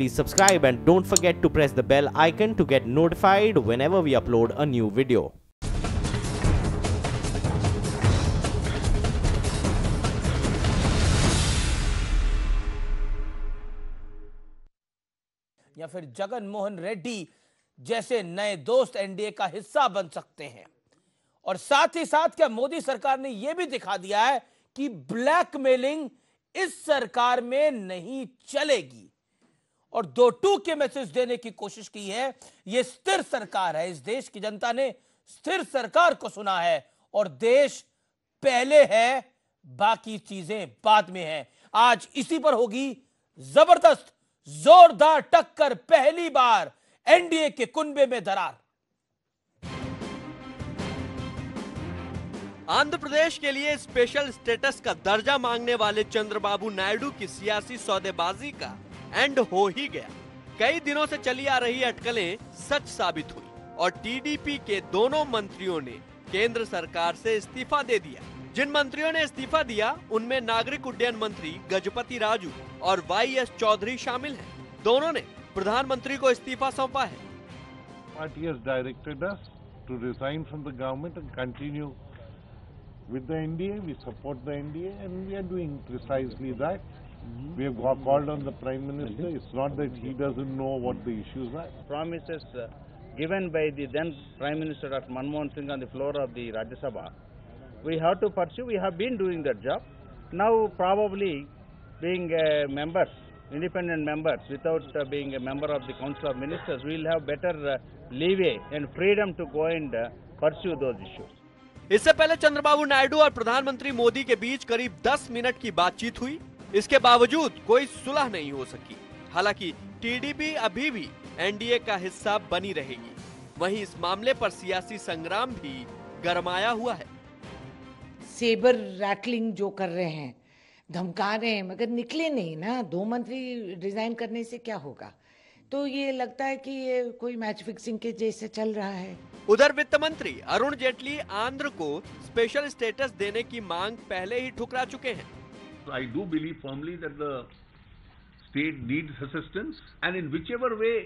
please subscribe and don't forget to press the bell icon to get notified whenever we upload a new video. या फिर जगन मोहन रेड्डी जैसे नए दोस्त NDA का हिस्सा बन सकते हैं। और साथ ही साथ क्या मोदी सरकार ने यह भी दिखा दिया है कि ब्लैकमेलिंग इस सरकार में नहीं चलेगी और 2-2 के मैसेज देने की कोशिश की है। यह स्थिर सरकार है, इस देश की जनता ने स्थिर सरकार को सुना है और देश पहले है, बाकी चीजें बाद में है। आज इसी पर होगी जबरदस्त जोरदार टक्कर, पहली बार एनडीए के कुनबे में दरार। आंध्र प्रदेश के लिए स्पेशल स्टेटस का दर्जा मांगने वाले चंद्रबाबू नायडू की सियासी सौदेबाजी का एंड हो ही गया। कई दिनों से चली आ रही अटकलें सच साबित हुई और टीडीपी के दोनों मंत्रियों ने केंद्र सरकार से इस्तीफा दे दिया। जिन मंत्रियों ने इस्तीफा दिया उनमें नागरिक उड्डयन मंत्री गजपति राजू और वाईएस चौधरी शामिल हैं। दोनों ने प्रधानमंत्री को इस्तीफा सौंपा है। Party has directed us to resign from the government and continue with the NDA. We support the NDA and we are doing precisely that. We have called on the Prime Minister. It's not that he doesn't know what the issues are. Promises given by the then Prime Minister Dr. Manmohan Singh on the floor of the Rajya Sabha, we have to pursue. We have been doing that job. Now probably being members, independent members, without being a member of the Council of Ministers, we will have better leeway and freedom to go and pursue those issues. इससे पहले चंद्रबाबू नायडू और प्रधानमंत्री मोदी के बीच करीब 10 minute की बातचीत हुई। इसके बावजूद कोई सुलह नहीं हो सकी। हालांकि टीडीपी अभी भी एनडीए का हिस्सा बनी रहेगी। वहीं इस मामले पर सियासी संग्राम भी गरमाया हुआ है। सेबर रैटलिंग जो कर रहे हैं, धमका रहे हैं, मगर निकले नहीं ना। 2 मंत्री रिजाइन करने से क्या होगा? तो ये लगता है कि ये कोई मैच फिक्सिंग के जैसे चल रहा है। उधर वित्त मंत्री अरुण जेटली आंध्र को स्पेशल स्टेटस देने की मांग पहले ही ठुकरा चुके हैं। I do believe firmly that the state needs assistance, and in whichever way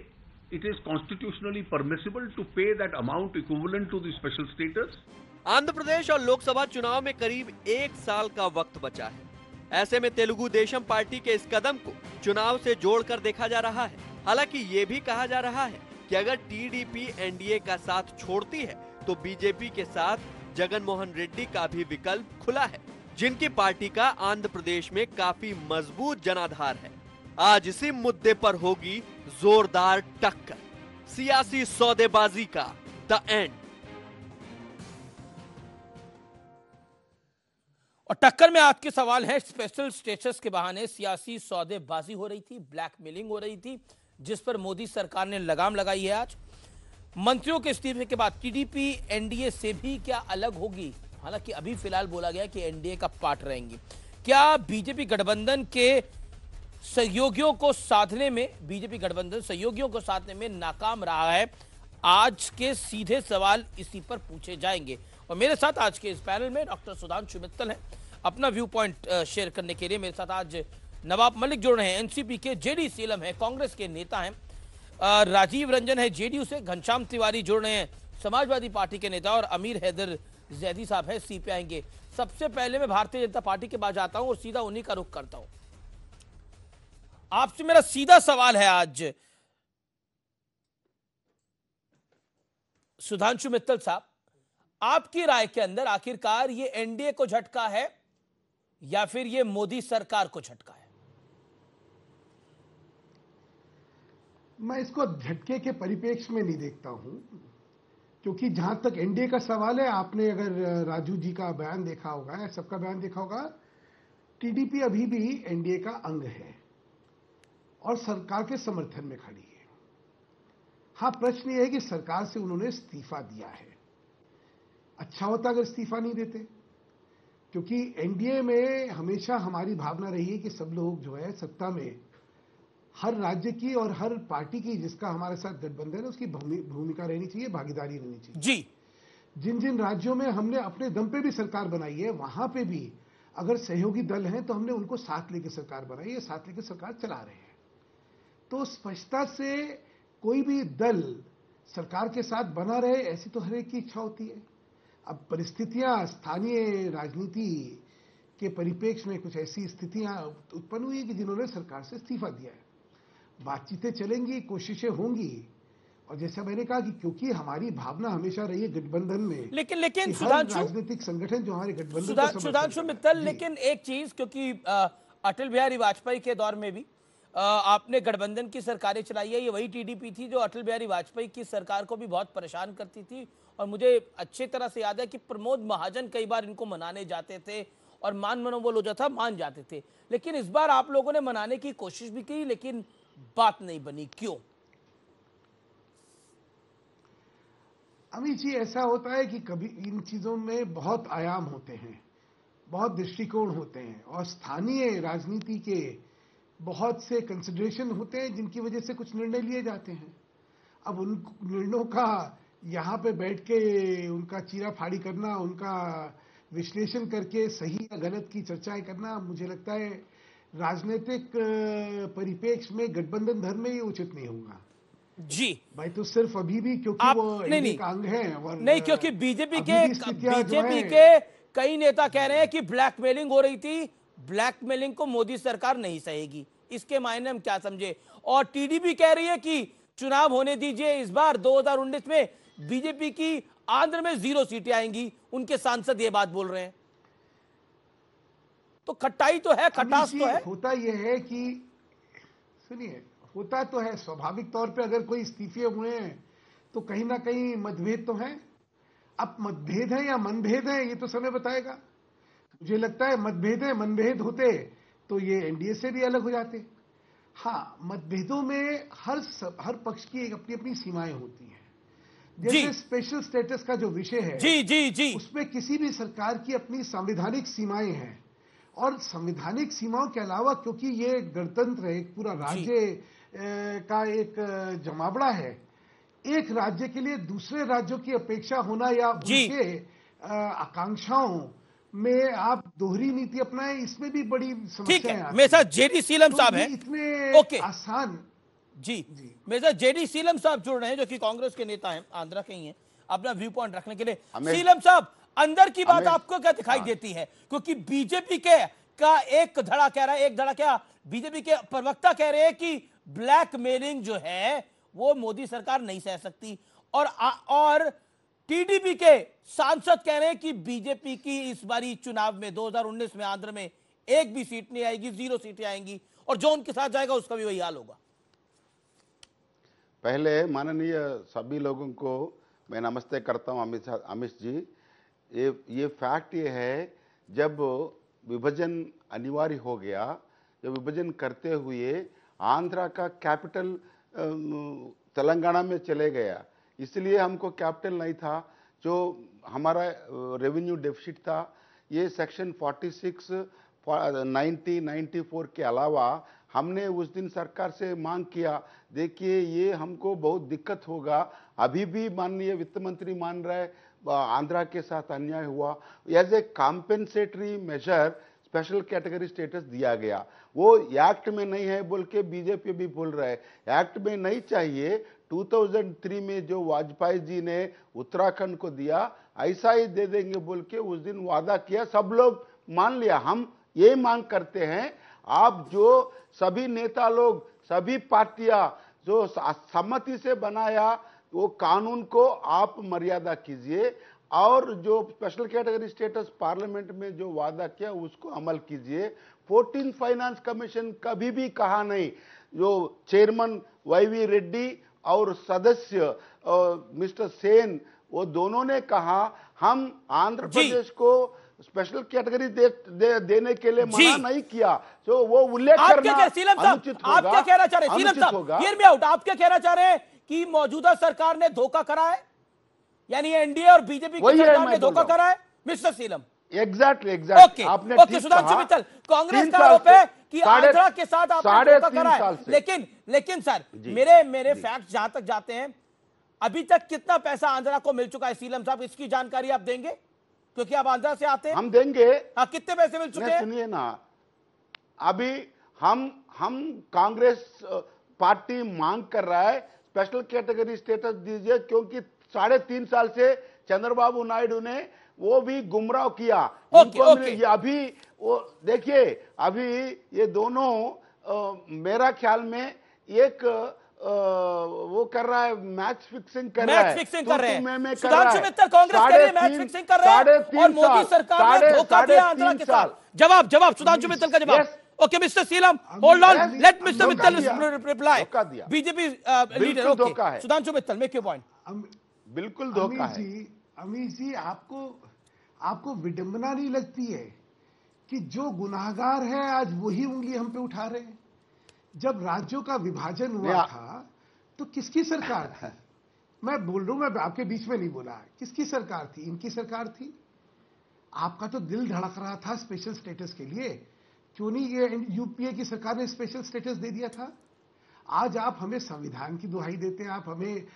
it is constitutionally permissible to pay that amount equivalent to the special status. Andhra Pradesh और लोकसभा चुनाव में करीब 1 साल का वक्त बचा है। ऐसे में तेलुगु देशम पार्टी के इस कदम को चुनाव से जोड़कर देखा जा रहा है। हालांकि ये भी कहा जा रहा है कि अगर टीडीपी एनडीए का साथ छोड़ती है तो बीजेपी के साथ जगन मोहन रेड्डी का भी विकल्प खुला है, जिनकी पार्टी का आंध्र प्रदेश में काफी मजबूत जनाधार है। आज इसी मुद्दे पर होगी जोरदार टक्कर, सियासी सौदेबाजी का द एंड। और टक्कर में आज के सवाल है, स्पेशल स्टेटस के बहाने सियासी सौदेबाजी हो रही थी, ब्लैकमेलिंग हो रही थी, जिस पर मोदी सरकार ने लगाम लगाई है। आज मंत्रियों के इस्तीफे के बाद टीडीपी एनडीए से भी क्या अलग होगी? हालांकि अभी फिलहाल बोला गया कि एनडीए का पार्ट रहेंगी। क्या बीजेपी गठबंधन के सहयोगियों को साधने में, बीजेपी गठबंधन सहयोगियों को साधने में नाकाम रहा है? आज के सीधे सवाल इसी पर पूछे जाएंगे। और मेरे साथ आज के इस पैनल में डॉक्टर सुधांशु मित्तल हैं। अपना व्यू पॉइंट शेयर करने के लिए मेरे साथ आज नवाब मलिक जुड़ रहे हैं, एनसीपी के। जेडी सीलम है, कांग्रेस के नेता हैं। राजीव रंजन है जेडीयू से। घनश्याम तिवारी जुड़ रहे हैं, समाजवादी पार्टी के नेता। और अमीर हैदर जैदी साहब है, सीपीआई के। सबसे पहले मैं भारतीय जनता पार्टी के पास जाता हूं और सीधा उन्हीं का रुख करता हूं। आपसे मेरा सीधा सवाल है आज, सुधांशु मित्तल साहब, आपकी राय के अंदर आखिरकार ये एनडीए को झटका है या फिर ये मोदी सरकार को झटका है? मैं इसको झटके के परिप्रेक्ष्य में नहीं देखता हूं, क्योंकि जहां तक एनडीए का सवाल है, आपने अगर राजू जी का बयान देखा होगा, सबका बयान देखा होगा, टीडीपी अभी भी एनडीए का अंग है और सरकार के समर्थन में खड़ी है। हां, प्रश्न यह है कि सरकार से उन्होंने इस्तीफा दिया है। अच्छा होता अगर इस्तीफा नहीं देते, क्योंकि एनडीए में हमेशा हमारी भावना रही है कि सब लोग जो है सत्ता में, हर राज्य की और हर पार्टी की जिसका हमारे साथ गठबंधन है उसकी भूमिका रहनी चाहिए, भागीदारी रहनी चाहिए जी। जिन जिन राज्यों में हमने अपने दम पे भी सरकार बनाई है, वहां पे भी अगर सहयोगी दल हैं तो हमने उनको साथ लेकर सरकार बनाई है, साथ लेकर सरकार चला रहे हैं। तो स्पष्टता से कोई भी दल सरकार के साथ बना रहे, ऐसी तो हर एक की इच्छा होती है। अब परिस्थितियां स्थानीय राजनीति के परिप्रेक्ष्य में कुछ ऐसी स्थितियां उत्पन्न हुई कि जिन्होंने सरकार से इस्तीफा दिया है। बातचीतें चलेंगी, कोशिशें होंगी, और जैसा मैंने कहा कि क्योंकि हमारी भावना हमेशा रही है गठबंधन में, लेकिन सुधांशु, राजनीतिक संगठन जो हमारे गठबंधन, सुधांशु मित्तल, लेकिन एक चीज, क्योंकि अटल बिहारी वाजपेयी के दौर में भी आपने गठबंधन की सरकारें चलाई है। ये वही टीडीपी थी जो अटल बिहारी वाजपेयी की सरकार को भी बहुत परेशान करती थी, और मुझे अच्छी तरह से याद है कि प्रमोद महाजन कई बार इनको मनाने जाते थे और मान मनोबल हो जाता, मान जाते थे। लेकिन इस बार आप लोगों ने मनाने की कोशिश भी की, लेकिन बात नहीं बनी, क्यों? अमित जी, ऐसा होता है कि कभी इन चीजों में बहुत आयाम होते हैं, बहुत दृष्टिकोण होते हैं, और स्थानीय राजनीति के बहुत से कंसिडरेशन होते हैं जिनकी वजह से कुछ निर्णय लिए जाते हैं। अब उन निर्णयों का यहाँ पे बैठ के उनका चीरा फाड़ी करना, उनका विश्लेषण करके सही या गलत की चर्चाएं करना, मुझे लगता है राजनीतिक परिप्रेक्ष्य में गठबंधन धर्म में ही उचित नहीं होगा जी। भाई, तो सिर्फ अभी भी क्योंकि वो एक अंग है, और नहीं, क्योंकि बीजेपी के कई नेता कह रहे हैं कि ब्लैकमेलिंग हो रही थी, ब्लैकमेलिंग को मोदी सरकार नहीं सहेगी। इसके मायने हम क्या समझे? और टीडीपी कह रही है कि चुनाव होने दीजिए, इस बार 2019 में बीजेपी की आंध्र में 0 सीटें आएंगी, उनके सांसद ये बात बोल रहे हैं। तो खट्टाई तो है, खटास तो है। होता यह है कि सुनिए, होता तो है स्वाभाविक तौर पे, अगर कोई इस्तीफे हुए हैं तो कहीं ना कहीं मतभेद तो है। अब मतभेद है या मनभेद है, ये तो समय बताएगा। मुझे लगता है मतभेद है, मनभेद होते तो ये एनडीए से भी अलग हो जाते। हाँ, मतभेदों में हर पक्ष की एक अपनी अपनी सीमाएं होती हैं। जैसे स्पेशल स्टेटस का जो विषय है, जी, उसमें किसी भी सरकार की अपनी संवैधानिक सीमाएं हैं, और संवैधानिक सीमाओं के अलावा क्योंकि ये गणतंत्र है, एक पूरा राज्य का एक जमावड़ा है, एक राज्य के लिए दूसरे राज्यों की अपेक्षा होना या उनके आकांक्षाओं में आप दोहरी नीति अपनाएं, इसमें भी बड़ी समस्या है। मेरे साथ जेडी सीलम साहब हैं, इतने आसान जी। मेरे साथ जेडी सीलम साहब जुड़ रहे हैं, जो कि कांग्रेस के नेता हैं, आंध्रा के ही हैं, अपना व्यू पॉइंट रखने के लिए। सीलम साहब, अंदर की बात आपको क्या दिखाई देती है? क्योंकि बीजेपी का एक धड़ा कह रहा है, एक धड़ा क्या, बीजेपी के प्रवक्ता कह रहे हैं कि ब्लैकमेलिंग जो है वो मोदी सरकार नहीं सह सकती, और टीडीपी के सांसद कह रहे हैं कि बीजेपी की इस बारी चुनाव में 2019 में आंध्र में एक भी सीट नहीं आएगी, 0 सीटें आएंगी, और जो उनके साथ जाएगा उसका भी वही हाल होगा। पहले माननीय सभी लोगों को मैं नमस्ते करता हूं। अमित जी, ये फैक्ट ये है, जब विभाजन अनिवार्य हो गया, जब विभाजन करते हुए आंध्रा का कैपिटल तेलंगाना में चले गया, इसलिए हमको कैपिटल नहीं था, जो हमारा रेवेन्यू डेफिसिट था, ये सेक्शन 46, 90, 94 के अलावा हमने उस दिन सरकार से मांग किया, देखिए ये हमको बहुत दिक्कत होगा। अभी भी माननीय वित्त मंत्री मान रहे हैं आंध्रा के साथ अन्याय हुआ, as a compensatory measure special category status दिया गया। वो एक्ट में नहीं है बोल के बीजेपी भी बोल रहा है, एक्ट में नहीं चाहिए। 2003 में जो वाजपेयी जी ने उत्तराखंड को दिया, ऐसा ही दे देंगे बोल के उस दिन वादा किया, सब लोग मान लिया। हम ये मांग करते हैं, आप जो सभी नेता लोग, सभी पार्टियां जो सहमति से बनाया वो कानून को आप मर्यादा कीजिए, और जो स्पेशल कैटेगरी स्टेटस पार्लियामेंट में जो वादा किया उसको अमल कीजिए। 14 फाइनेंस कमीशन कभी भी कहा नहीं, जो चेयरमैन वाईवी रेड्डी और सदस्य मिस्टर सेन, वो दोनों ने कहा हम आंध्र प्रदेश को स्पेशल कैटेगरी देने के लिए मना नहीं किया, तो वो उल्लेख करना अनुचित होगा। आप क्या कहना चाह रहे हैं सीलम साहब? हियर मी आउट, आप क्या कहना चाह रहे हैं कि मौजूदा सरकार ने धोखा करा है, यानी एनडीए और बीजेपी की सरकार ने धोखा करा है? Mister Seelam, exactly okay, Sudhanshu Mittal, Congress का आरोप है कि आंध्रा के साथ आपने धोखा करा है, लेकिन सर मेरे फैक्ट जहां तक जाते हैं, अभी तक कितना पैसा आंध्रा को मिल चुका है सीलम साहब, इसकी जानकारी आप देंगे? क्योंकि आप आंध्रा से आते हैं। हम देंगे। हाँ, कितने पैसे मिल चुके हैं? सुनिए ना, अभी हम कांग्रेस पार्टी मांग कर रहा है स्पेशल कैटेगरी स्टेटस दीजिए, क्योंकि 3.5 साल से चंद्रबाबू नायडू ने वो भी गुमराह किया। ये अभी वो देखिए, अभी ये दोनों मेरा ख्याल में एक वो कर रहा है, मैच फिक्सिंग कर रहा है। सुधांशु मित्तल कांग्रेस कह रही है मैच फिक्सिंग कर रहा है और मोदी सरकार ने धोखा दिया आंध्रा के साथ। जवाब सुधांशु मित्तल का जवाब। Okay mister Seelam, hold on, let mister Mittal reply. BJP leader, okay Sudhanshu Mittal make your point. बिल्कुल धोखा है। अमीश जी, आपको विडंबना नहीं लगती है कि जो गुनाहगार है आज वही उंगली हम पे उठा रहे हैं? जब राज्यों का विभाजन हुआ था तो किसकी सरकार थी? मैं बोल रहा हूं, मैं आपके बीच में नहीं बोला, किसकी सरकार थी? इनकी सरकार थी। आपका तो दिल धड़क रहा था स्पेशल स्टेटस के लिए, क्यों नहीं ये यूपीए की सरकार ने स्पेशल स्टेटस दे दिया था? आज आप हमें संविधान की दुहाई देते हैं, आप हमें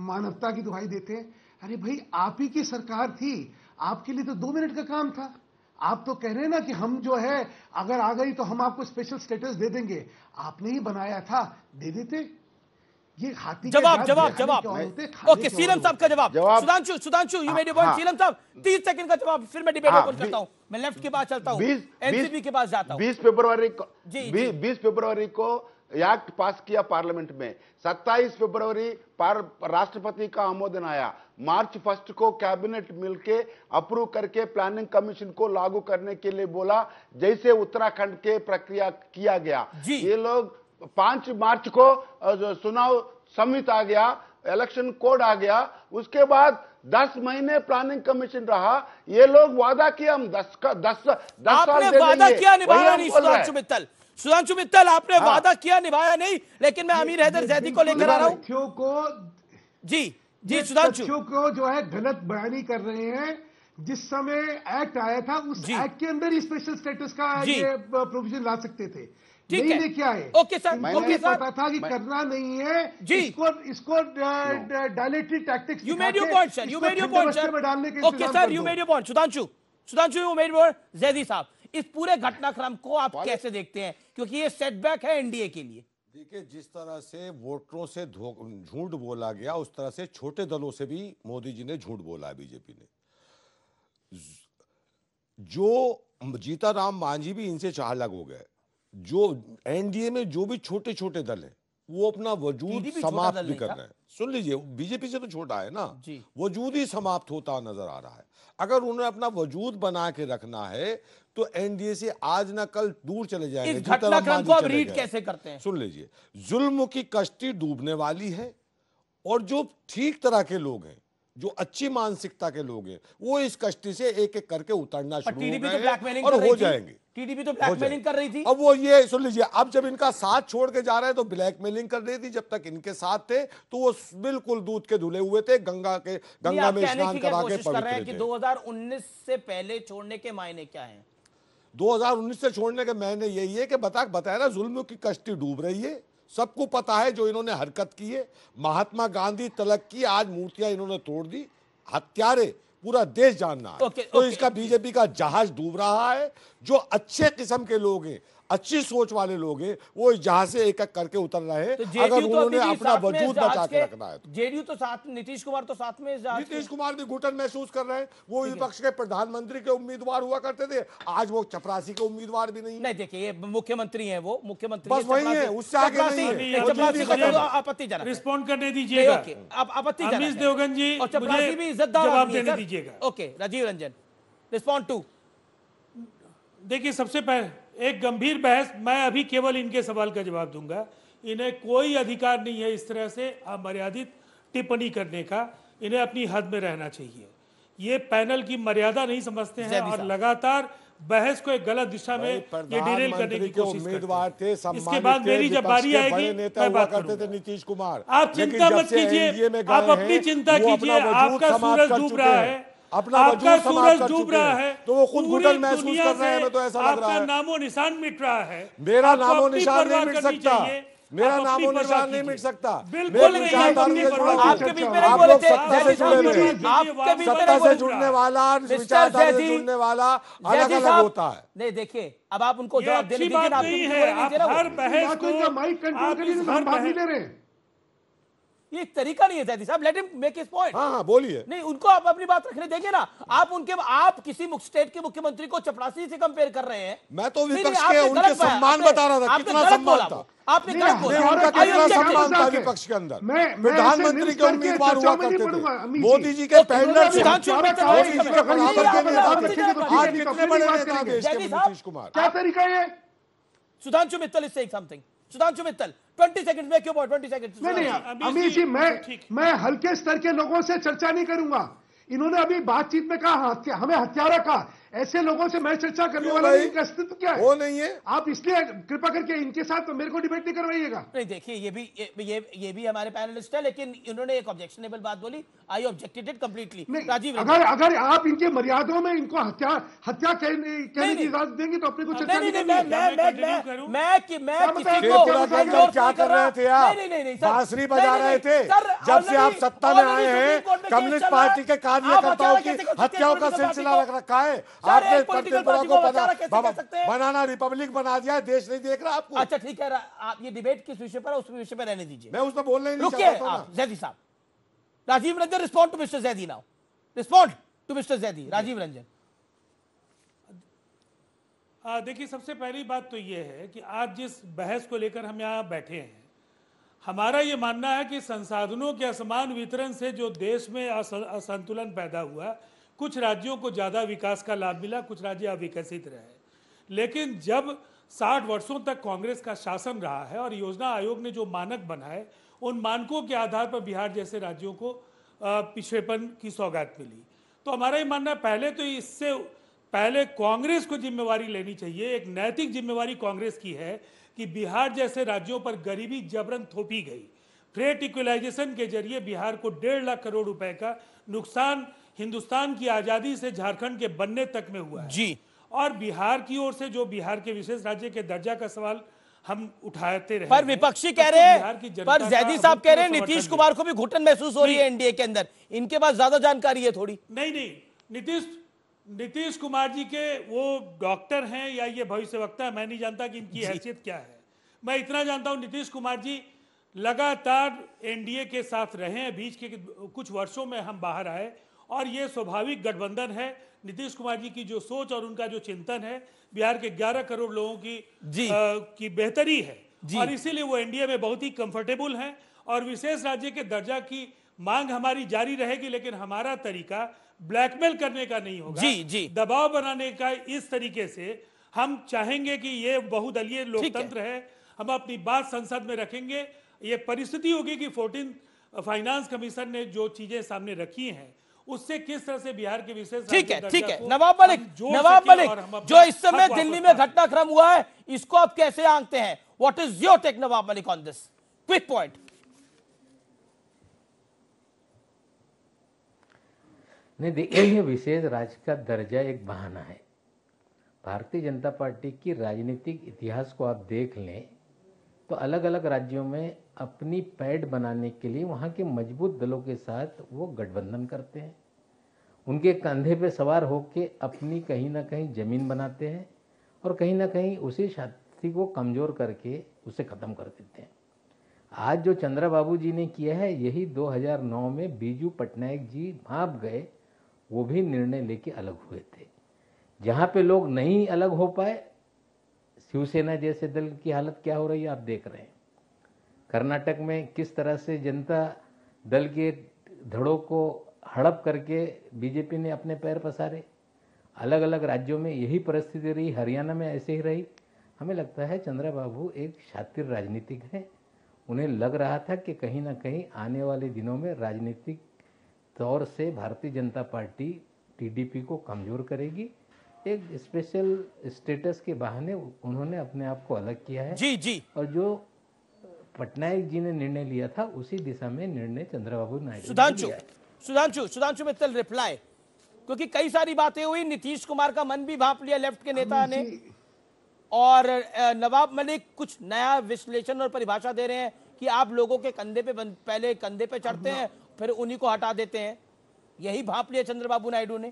मानवता की दुहाई देते हैं। अरे भाई, आप ही की सरकार थी, आपके लिए तो 2 मिनट का काम था। आप तो कह रहे हैं ना कि हम जो है अगर आ गई तो हम आपको स्पेशल स्टेटस दे देंगे। आपने ही बनाया था, दे देते। ये हाथी जवाब ओके, सीलम साहब का जवाब। Sudhanshu you made your point. Seelam साहब 30 सेकंड का जवाब, फिर मैं डिबेट ओपन करता हूं। मैं लेफ्ट के पास चलता हूं, एनसीपी के पास जाता हूं। 20 फरवरी को एक्ट पास किया पार्लियामेंट में। 27 फरवरी राष्ट्रपति का अनुमोदन आया। मार्च 1 को कैबिनेट मिलके अप्रूव करके प्लानिंग कमीशन को लागू करने के लिए बोला, जैसे उत्तराखंड के प्रक्रिया किया गया। ये लोग 5 मार्च को चुनाव समिति आ गया, इलेक्शन कोड आ गया, उसके बाद 10 महीने प्लानिंग कमीशन रहा। ये लोग वादा किया हम 10 साल दे वादा किया, निभाया नहीं। सुधांशु मित्तल आपने वादा किया, निभाया नहीं। लेकिन मैं अमीर हैदर जैदी को लेकर आ रहा हूं। जी सुधांशु को जो है गलत बयानी कर रहे हैं। जिस समय एक्ट आया था उस एक्ट के अंदर ही स्पेशल स्टेटस का ये प्रोविजन ला सकते थे, नहीं लेके आए। ओके सर, मुझे पता था कि करना नहीं है। इसको dilatory tactics. You made your point sir, you made your point sir. Okay sir, you made your point. Sudhanshu you made your. Zaidi साहब, इस पूरे घटनाक्रम को आप कैसे देखते हैं, क्योंकि ये सेटबैक है एनडीए के लिए? देखिए, जिस तरह से वोटरों से झूठ बोला गया, उस तरह से छोटे दलों से भी मोदी जी ने झूठ बोला है। बीजेपी ने जो जीताराम मांझी भी इनसे चालाक हो गए। जो एनडीए में जो भी छोटे छोटे दल हैं वो अपना वजूद समाप्त भी कर रहे हैं। सुन लीजिए, बीजेपी से तो छोटा है ना, वजूद ही समाप्त होता नजर आ रहा है। अगर उन्हें अपना वजूद बना के रखना है तो एनडीए से आज ना कल दूर चले जाएंगे। इस घटनाक्रम को आप रीड कैसे करते हैं? सुन लीजिए, जुल्म की कश्ती डूबने वाली है और जो ठीक तरह के लोग हैं, जो अच्छी मानसिकता के लोग हैं, वो इस कश्ती से एक एक करके उतरना शुरू हो गए और हो जाएंगे। टीडीपी तो ब्लैकमेलिंग कर रही थी। अब वो ये सुन लीजिए, अब जब इनका साथ छोड़ के जा रहे हैं तो ब्लैकमेलिंग कर रही थी। जब तक इनके साथ थे तो वो बिल्कुल दूध के धुले हुए थे, गंगा में स्नान करा के पवित्र थे। 2019 से पहले छोड़ने के मायने क्या हैं? 2019 से छोड़ने के मायने यही है कि बताया ना, जुल्म की कश्ती डूब रही है। सबको पता है जो इन्होंने हरकत की है। महात्मा गांधी तलक की आज मूर्तियां इन्होंने तोड़ दी। हत्यारे पूरा देश जानना है। तो इसका बीजेपी का जहाज डूब रहा है। जो अच्छे किस्म के लोग हैं, अच्छी सोच वाले लोग हैं, वो इस जहाज से एक एक करके उतर रहे हैं। अगर उन्होंने अपना वजूद बचा के रखना है तो। जेडीयू तो साथ, नीतीश कुमार तो साथ में। नीतीश कुमार भी घुटन महसूस कर रहे हैं। वो विपक्ष के प्रधानमंत्री के उम्मीदवार हुआ करते थे, आज वो चपरासी के उम्मीदवार भी नहीं। नहीं, देखिए ये मुख्यमंत्री हैं, वो मुख्यमंत्री बस वही है, उससे आगे नहीं है। आपत्तिजनक रिस्पॉन्ड करने दीजिएगा। आपत्तिजनक। अमीश देवगन जी, और चपरासी भी इज्जतदार जवाब देने दीजिएगा। Okay, Rajiv Ranjan, respond to. देखिए, सबसे पहले एक गंभीर बहस, मैं अभी केवल इनके सवाल का जवाब दूंगा। इन्हें कोई अधिकार नहीं है इस तरह से अमर्यादित टिप्पणी करने का। इन्हें अपनी हद में रहना चाहिए। ये पैनल की मर्यादा नहीं समझते हैं और लगातार बहस को एक गलत दिशा में ये डिरेल करने की कोशिश उम्मीदवार थे। इसके बाद मेरी जब बारी आएगी मैं बात करते थे नीतीश कुमार। आप चिंता मत कीजिए, आप अपनी चिंता कीजिए। आपका सूरज डूब रहा है, आपका सूरज डूब रहा है, तो वो खुद घुटन महसूस कर रहे हैं। तो ऐसा लग रहा है आपका नामो निशान मिट रहा है। मेरा नामो निशान नहीं मिट सकता। मेरा आप नाम अपनी और परवाह निशान नहीं कीजिए। मिट सकता। बिल्कुल मेरी नहीं, विचारधारा अपनी से परवाह जुड़ा आपके बीच में नहीं आप बोले लोग थे, सत्ता से जैदी जुड़े साहब हुए जी, हैं। आपके बीच में सत्ता नहीं से बोले। जुड़ने वाला और मिस्टर विचारधारा से जैदी, जुड़ने वाला अलग जैदी अलग साहब, होता है। नहीं देखिए, अब आप उनको ये जवाब देने अच्छी दीजिए बात ना, आपके नहीं बीच में है। बोलने आप दीजिए ना वो। हर बहस या तो इनका माइक कंट्रोल आप करिए, इस तो हर हम भाग नहीं बहस ले रहे हैं। ये एक तरीका नहीं है जैदी साहब, late him make his point. हाँ हाँ बोलिए। नहीं, उनको आप अपनी बात रखने देंगे ना। आप किसी स्टेट के मुख्यमंत्री को चपरासी से कंपेयर कर रहे हैं। मैं तो नहीं, विपक्ष नहीं, के आपने उनके गलत बोला, सम्मान आपने- बता रहा था, आपने कितना गलत सम्मान बोला था। वो। आपने नहीं, गलत बोला। उनका I कितना object to सम्मान it. था विपक्ष के अंदर। मैं प्रधानमंत्री के उम्मीदवार हुआ करते थे, मोदी जी के पेडलर थे, सुधांशु मित्तल, मोदी जी के बराबर के नहीं, नेता आप थे। रखेंगे तो आज ठीक है, कितने बड़े नेता देश के जैदी साहब, नीतीश कुमार। क्या तरीका है? Sudhanshu Mittal is saying something. Sudhanshu Mittal 20 second में क्यों 20 सेकंड। नहीं, अमीश अमीश जी, जी, ठीक। मैं हल्के स्तर के लोगों से चर्चा नहीं करूंगा। इन्होंने अभी बातचीत में कहा हमें हत्यारा कहा, ऐसे लोगों से मैं चर्चा करने क्यों वाला भाई? नहीं। इनका अस्तित्व क्या है? वो नहीं है। आप इसलिए कृपा करके इनके साथ मेरे को डिबेट नहीं करवाइएगा। नहीं देखिए, ये भी हमारे पैनलिस्ट है, लेकिन इन्होंने एक ऑब्जेक्शनेबल बात बोली। आई ऑब्जेक्टेड इट कंप्लीटली। राजीव अगर आप इनके मर्यादाओं में इनको हत्या कहने की इजाजत देंगे तो अपने को चर्चा नहीं करनी है। मैं किसी त्रिपुरा के अंदर क्या कर रहे थे आप? बांसुरी बजा रहे थे। जब से आप सत्ता में आए हैं, कम्युनिस्ट पार्टी के कार्यकर्ताओं की हत्याओं का सिलसिला रख रखा है। आपने त्रिपुरा को बनाना रिपब्लिक बना दिया, देश नहीं देख रहा आपको। अच्छा ठीक है, आप ये डिबेट किस विषय पर है, उस विषय पर रहने दीजिए। मैं उसमें बोलने नहीं रुकिए चाहता था आप, जैदी साहब। Rajiv Ranjan, respond to mister Zaidi now. Respond to mister Zaidi. Rajiv Ranjan, देखिए, सबसे पहली बात तो ये है कि आज जिस बहस को लेकर हम यहाँ बैठे हैं, हमारा ये मानना है कि संसाधनों के असमान वितरण से जो देश में असंतुलन पैदा हुआ, कुछ राज्यों को ज़्यादा विकास का लाभ मिला, कुछ राज्य अविकसित रहे। लेकिन जब 60 वर्षों तक कांग्रेस का शासन रहा है और योजना आयोग ने जो मानक बनाए, उन मानकों के आधार पर बिहार जैसे राज्यों को पिछड़ेपन की सौगात मिली। तो हमारा ये मानना है, पहले तो इससे पहले कांग्रेस को जिम्मेवारी लेनी चाहिए। एक नैतिक जिम्मेवारी कांग्रेस की है कि बिहार जैसे राज्यों पर गरीबी जबरन थोपी गई। फ्रेट इक्वलाइजेशन के जरिए बिहार को 1.5 लाख करोड़ रुपए का नुकसान हिंदुस्तान की आजादी से झारखंड के बनने तक में हुआ है जी। और बिहार की ओर से जो बिहार के विशेष राज्य के दर्जा का सवाल हम उठाते रहे, पर विपक्षी कह रहे हैं, पर जैदी साहब कह रहे हैं नीतीश कुमार को भी घुटन महसूस हो रही है एनडीए के अंदर। इनके पास ज्यादा जानकारी है थोड़ी। नहीं, नीतीश कुमार जी के वो डॉक्टर हैं या ये भविष्यवक्ता है, मैं नहीं जानता कि इनकी हैसियत क्या है। मैं इतना जानता हूं नीतीश कुमार जी लगातार एनडीए के साथ रहे हैं। बीच के कुछ वर्षों में हम बाहर आए और ये स्वाभाविक गठबंधन है। नीतीश कुमार जी की जो सोच और उनका जो चिंतन है, बिहार के 11 करोड़ लोगों की बेहतरी है और इसीलिए वो एनडीए में बहुत ही कंफर्टेबल हैं। और विशेष राज्य के दर्जा की मांग हमारी जारी रहेगी, लेकिन हमारा तरीका ब्लैकमेल करने का नहीं होगा, दबाव बनाने का। इस तरीके से हम चाहेंगे कि ये बहुदलीय लोकतंत्र है, हम अपनी बात संसद में रखेंगे। ये परिस्थिति होगी कि 14 फाइनेंस कमीशन ने जो चीजें सामने रखी हैं, उससे किस तरह से बिहार के विशेष ठीक है। नवाब मलिक, जो इस समय दिल्ली में घटनाक्रम हुआ है, इसको आप कैसे आंकते हैं? What is your take Nawab Malik on this? Quick point. नहीं, देखिए, ये विशेष राज्य का दर्जा एक बहाना है। भारतीय जनता पार्टी की राजनीतिक इतिहास को आप देख लें तो अलग अलग राज्यों में अपनी पैड बनाने के लिए वहाँ के मजबूत दलों के साथ वो गठबंधन करते हैं, उनके कंधे पे सवार होकर अपनी कहीं ना कहीं ज़मीन बनाते हैं और कहीं ना कहीं उसी शक्ति को कमज़ोर करके उसे ख़त्म कर देते हैं। आज जो चंद्रबाबू जी ने किया है, यही 2009 में बीजू पटनायक जी भाप गए, वो भी निर्णय लेके अलग हुए थे। जहाँ पे लोग नहीं अलग हो पाए, शिवसेना जैसे दल की हालत क्या हो रही है आप देख रहे हैं। कर्नाटक में किस तरह से जनता दल के धड़ों को हड़प करके बीजेपी ने अपने पैर पसारे। अलग अलग राज्यों में यही परिस्थिति रही, हरियाणा में ऐसे ही रही। हमें लगता है चंद्रबाबू एक शातिर राजनीतिक हैं। उन्हें लग रहा था कि कहीं ना कहीं आने वाले दिनों में राजनीतिक तौर से भारतीय जनता पार्टी टीडीपी को कमज़ोर करेगी। एक स्पेशल स्टेटस के बहाने उन्होंने अपने आप को अलग किया है। जी। और जो पटनायक जी ने निर्णय लिया था, उसी दिशा में निर्णय चंद्रबाबू नायडू। सुधांशु मित्तल रिप्लाई, क्योंकि कई सारी बातें हुई, नीतीश कुमार का मन भी भांप लिया लेफ्ट के नेता ने। और नवाब मलिक कुछ नया विश्लेषण और परिभाषा दे रहे हैं कि आप लोगों के कंधे पे पहले कंधे पे चढ़ते हैं फिर उन्हीं को हटा देते हैं, यही भांप लिया चंद्रबाबू नायडू ने।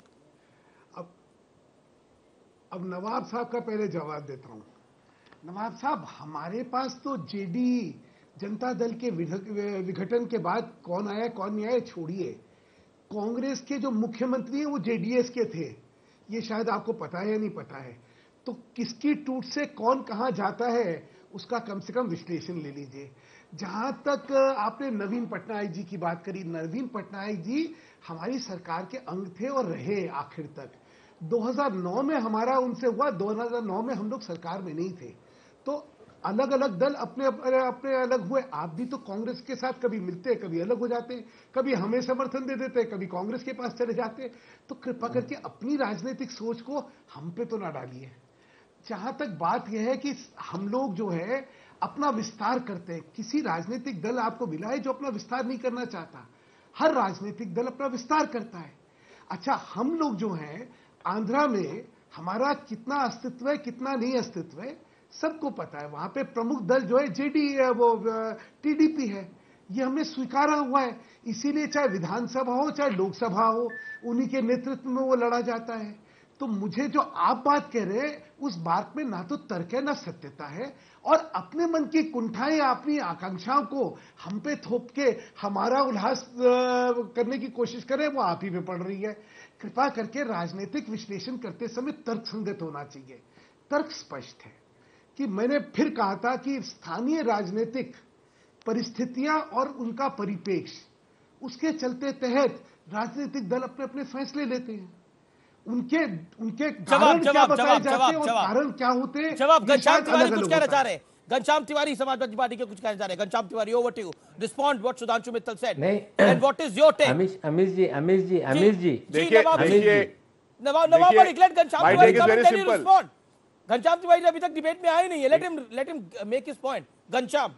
अब नवाब साहब का पहले जवाब देता हूं। नवाब साहब, हमारे पास तो जेडी जनता दल के विघटन के बाद कौन आया कौन नहीं आया छोड़िए, कांग्रेस के जो मुख्यमंत्री हैं वो जेडीएस के थे, ये शायद आपको पता है या नहीं पता है। तो किसकी टूट से कौन कहां जाता है उसका कम से कम विश्लेषण ले लीजिए। जहां तक आपने नवीन पटनायक जी की बात करी, नवीन पटनायक जी हमारी सरकार के अंग थे और रहे आखिर तक। 2009 में हमारा उनसे हुआ, 2009 में हम लोग सरकार में नहीं थे, तो अलग अलग दल अपने अपने अलग हुए। आप भी तो कांग्रेस के साथ कभी मिलते, कभी अलग हो जाते, कभी हमें समर्थन दे देते, कभी कांग्रेस के पास चले जाते। तो कृपा करके अपनी राजनीतिक सोच को हम पे तो ना डालिए। जहां तक बात यह है कि हम लोग जो है अपना विस्तार करते हैं, किसी राजनीतिक दल आपको मिला है जो अपना विस्तार नहीं करना चाहता? हर राजनीतिक दल अपना विस्तार करता है। अच्छा, हम लोग जो है आंध्रा में हमारा कितना अस्तित्व है कितना नहीं अस्तित्व है सबको पता है। वहां पे प्रमुख दल जो है टीडीपी है, ये हमने स्वीकारा हुआ है। इसीलिए चाहे विधानसभा हो चाहे लोकसभा हो, उन्हीं के नेतृत्व में वो लड़ा जाता है। तो मुझे जो आप बात कह रहे हैं उस बात में ना तो तर्क है ना सत्यता है, और अपने मन की कुंठाएं अपनी आकांक्षाओं को हम पे थोप के हमारा उल्लास करने की कोशिश करें, वो आप ही में पड़ रही है। कृपा करके राजनीतिक विश्लेषण करते समय तर्क संगत होना चाहिए। तर्क स्पष्ट है कि मैंने फिर कहा था कि स्थानीय राजनीतिक परिस्थितियां और उनका परिप्रेक्ष्य, उसके चलते तहत राजनीतिक दल अपने अपने फैसले लेते हैं। उनके कारण क्या बताए जाते हैं और कारण क्या होते हैं। जवाब घनश्याम तिवारी कुछ कहना चाह रहे हैं। घनश्याम तिवारी समाजवादी पार्टी के कुछ कहना चाह रहे हैं। Ghanshyam Tiwari, over to you, respond what Sudhanshu Mittal said and what is your take. Amish ji देखिए Nawab Malik, let Ghanshyam Tiwari come and respond. Ghanshyam Tiwari अभी तक डिबेट में आए नहीं है, let him make his point. Ghanshyam,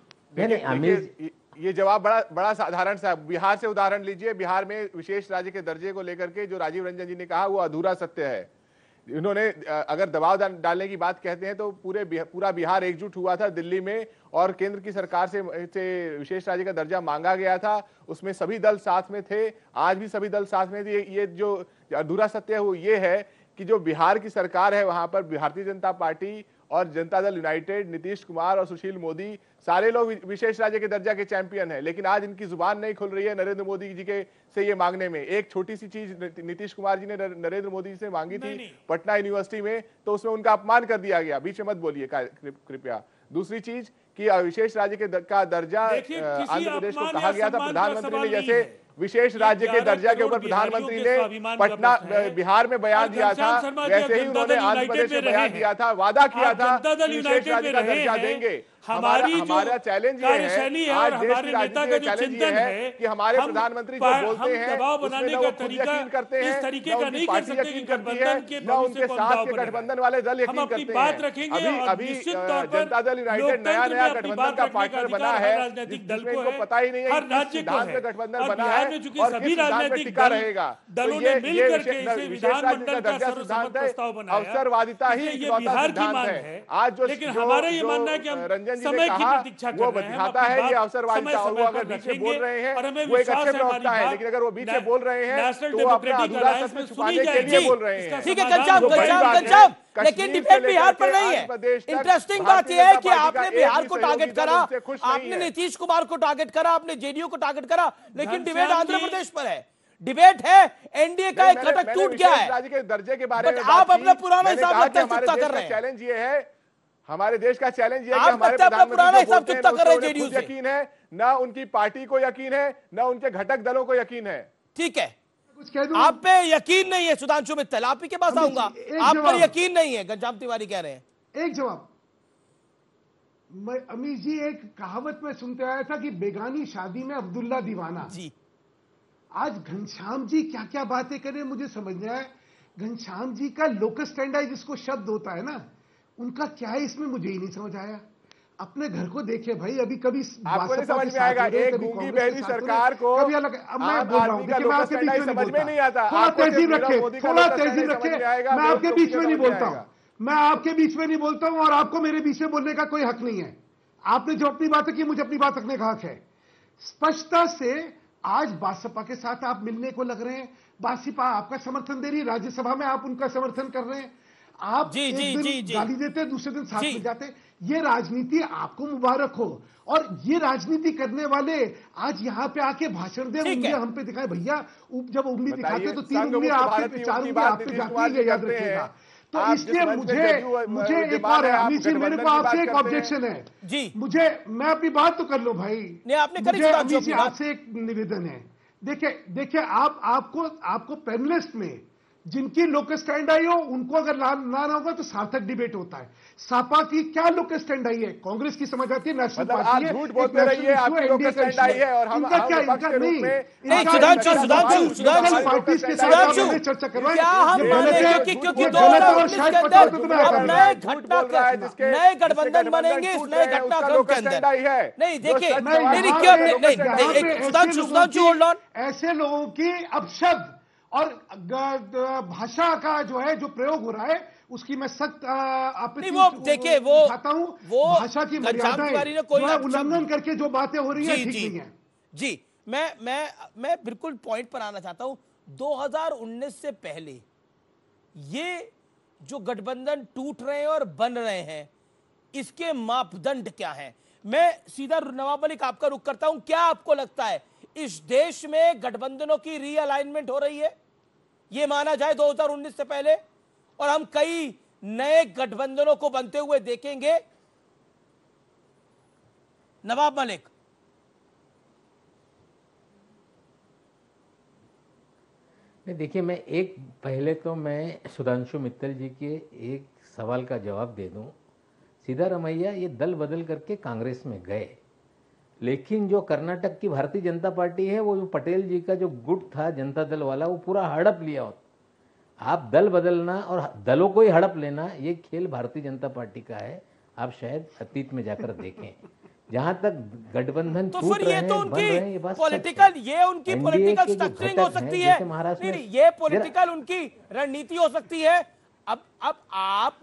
ये जवाब बड़ा साधारण सा। बिहार से उदाहरण लीजिए, बिहार में विशेष राज्य के दर्जे को लेकर के जो राजीव रंजन जी ने कहा वो अधूरा सत्य है। इन्होंने अगर दबाव डालने की बात कहते हैं तो पूरा बिहार एकजुट हुआ था दिल्ली में, और केंद्र की सरकार से विशेष राज्य का दर्जा मांगा गया था। उसमें सभी दल साथ में थे, आज भी सभी दल साथ में थे। ये जो अधूरा सत्य है वो ये है कि जो बिहार की सरकार है वहां पर भारतीय जनता पार्टी और जनता दल यूनाइटेड, नीतीश कुमार और सुशील मोदी, सारे लोग विशेष राज्य के दर्जा के चैंपियन हैं, लेकिन आज इनकी जुबान नहीं खुल रही है नरेंद्र मोदी जी के से ये मांगने में। एक छोटी सी चीज नीतीश कुमार जी ने नरेंद्र मोदी जी से मांगी थी पटना यूनिवर्सिटी में, तो उसमें उनका अपमान कर दिया गया। बीच में मत बोलिए कृपया। दूसरी चीज कि विशेष राज्य का दर्जा आंध्र प्रदेश को कहा गया था, प्रधानमंत्री ने जैसे विशेष राज्य के दर्जा के ऊपर प्रधानमंत्री ने पटना बिहार में बयान दिया था, वैसे ही उन्होंने आंध्र प्रदेश में बयान दिया था, वादा किया था विशेष राज्य का दर्जा देंगे। हमारा चैलेंज ये है, आज देश की राजनीति का चैलेंज ये है कि हमारे प्रधानमंत्री जो बोलते हैं उसमें न वो खुद यकीन करते हैं, न उनकी पार्टी यकीन करती है, न उनके साथ के गठबंधन वाले दल यकीन करते हैं। अभी जनता दल यूनाइटेड नया गठबंधन का पार्टनर बना है, जिसमें इनको पता ही नहीं है कि सिद्धांत में गठबंधन बना है और किस सिद्धांत में टिका रहेगा। तो ये विशेष राज्य का दर्जा सिद्धांत है, अवसरवादिता ही इकलौता सिद्धांत है। आज जो रंजन जी ने कहा वो दिखाता है ये अवसरवादिता। और वो अगर बीच में बोल रहे हैं वो एक अच्छे प्रवक्ता है, लेकिन अगर वो बीच में बोल रहे हैं तो वो अपना अधूरा सत्य छुपाने के लिए बोल रहे हैं। ठीक है घनश्याम, लेकिन डिबेट बिहार पर नहीं है। इंटरेस्टिंग बात यह है कि आपने बिहार को टारगेट करा, आपने नीतीश कुमार को टारगेट करा, आपने जेडीयू को टारगेट करा, लेकिन डिबेट आंध्र प्रदेश पर है। डिबेट है एनडीए का एक घटक टूट गया है, राज्य के दर्जे के बारे में आप अपना पुराना हिसाब रखते चुप्ता कर रहे हैं। चैलेंज ये है, हमारे देश का चैलेंज ये है कि हमारे प्रधानमंत्री को यकीन है, ना उनकी पार्टी को यकीन है, ना उनके घटक दलों को यकीन है। ठीक है, आप पे यकीन नहीं है सुधांशु मित्तल, आप ही के पास आऊंगा। आप पर यकीन नहीं है, घनश्याम तिवारी कह रहे हैं। एक जवाब, मैं अमीश जी एक कहावत में सुनते आया था कि बेगानी शादी में अब्दुल्ला दीवाना जी। आज घनश्याम जी क्या क्या बातें करें मुझे समझ में आया। घनश्याम जी का लोकस स्टैंडर्ड जिसको शब्द होता है ना, उनका क्या है इसमें मुझे ही नहीं समझ आया। अपने घर को देखे भाई, अभी कभी आपको नहीं समझ में आएगा। एक गूंगी बहरी सरकार को कभी अलग, मैं बोल रहा हूं, देखिए मैं आपके बीच में समझ में नहीं आता। थोड़ा तहजीब रखे, थोड़ा तहजीब रखे, मैं आपके बीच में नहीं बोलता हूं। मैं आपके बीच में नहीं बोलता हूं और आपको मेरे बीच में बोलने का कोई हक नहीं है। आपने जो अपनी बातें की, मुझे अपनी बात रखने का हक है। स्पष्टता से आज भाजपा के साथ आप मिलने को लग रहे हैं, भाजपा आपका समर्थन दे रही है, राज्यसभा में आप उनका समर्थन कर रहे हैं, आप एक दिन गाली देते हैं, दूसरे दिन साथ में जाते हैं। ये राजनीति आपको मुबारक हो। और ये राजनीति करने वाले आज यहाँ पे आके भाषण दे, उंगलियां हम पे दिखाए। भैया जब उंगली दिखाते तो 3 उंगलियां आप पे, 4 उंगलियां आप पे जाती है, याद रखिएगा। तो इसलिए मुझे एक बार अमित जी, मेरे को आपसे एक ऑब्जेक्शन है जी। मैं अपनी बात तो कर लो भाई। मुझे अमित जी आपसे एक निवेदन है। देखिए आपको पैनलिस्ट में जिनकी लोकल स्टैंड आई हो, उनको अगर लाना होगा तो सार्थक डिबेट होता है। सपा की क्या लोकल स्टैंड आई है? कांग्रेस की समझ आती है, नेशनल पार्टी है, झूठ बोलते रहिए, आपकी लोकल स्टैंड आई है और इनका क्या, इनका नहीं, सुधांशु पार्टी के साथ चर्चा करवाएं। नए गठबंधन बनेंगे इस नए घटनाक्रम के अंदर। नहीं देखिए, सुधांशु होल्ड ऑन। ऐसे लोगों की अपशब्द और भाषा का जो है, जो प्रयोग हो रहा है, उसकी मैं सख्त आपत्ति उठाता हूं। भाषा की मर्यादाएं उल्लंघन करके जो बातें हो रही है, ठीक नहीं है जी। मैं बिल्कुल पॉइंट पर आना चाहता हूं। 2019 से पहले ये जो गठबंधन टूट रहे हैं और बन रहे हैं, इसके मापदंड क्या हैं? मैं सीधा नवाब मलिक आपका रुख करता हूं। क्या आपको लगता है इस देश में गठबंधनों की रीअलाइनमेंट हो रही है, ये माना जाए 2019 से पहले, और हम कई नए गठबंधनों को बनते हुए देखेंगे? नवाब मलिक। देखिए, पहले तो मैं सुधांशु मित्तल जी के एक सवाल का जवाब दे दूं। सिद्धारमैया ये दल बदल करके कांग्रेस में गए, लेकिन जो कर्नाटक की भारतीय जनता पार्टी है, वो जो पटेल जी का जो गुट था जनता दल वाला, वो पूरा हड़प लिया होता। आप दल बदलना और दलों को ही हड़प लेना, ये खेल भारतीय जनता पार्टी का है। आप शायद अतीत में जाकर देखें, जहां तक गठबंधन तो फिर ये तो उनकी पॉलिटिकल, ये उनकी पॉलिटिकल स्ट्रक्चरिंग हो सकती है। नहीं, ये पॉलिटिकल उनकी रणनीति हो सकती है। अब आप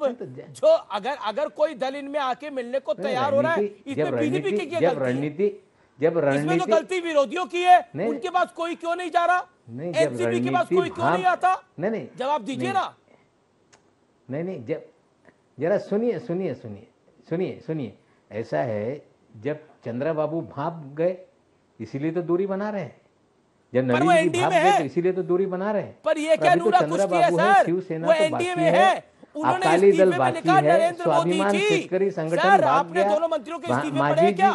जो अगर कोई दल इनमें आके मिलने को तैयार हो रहा है, इसमें बीजेपी की क्या गलती? इसमें तो गलती विरोधियों की है। उनके पास कोई क्यों नहीं जा रहा? एनसीपी के पास कोई क्यों नहीं आता? नहीं, जवाब दीजिए ना। नहीं, जब जरा सुनिए। ऐसा है, जब चंद्रा बाबू भाग गए इसीलिए तो दूरी बना रहे हैं, जब नवीन जी भाग गए तो इसीलिए तो दूरी बना रहे हैं। पर ये क्या नूरा कुश्ती है सर? शिवसेना वो एनडीए में है, अकाली दल बाकी है, स्वाभिमान शेतकरी संगठन भाग गया। दोनों मंत्रियों के इस्तीफे पड़े क्या?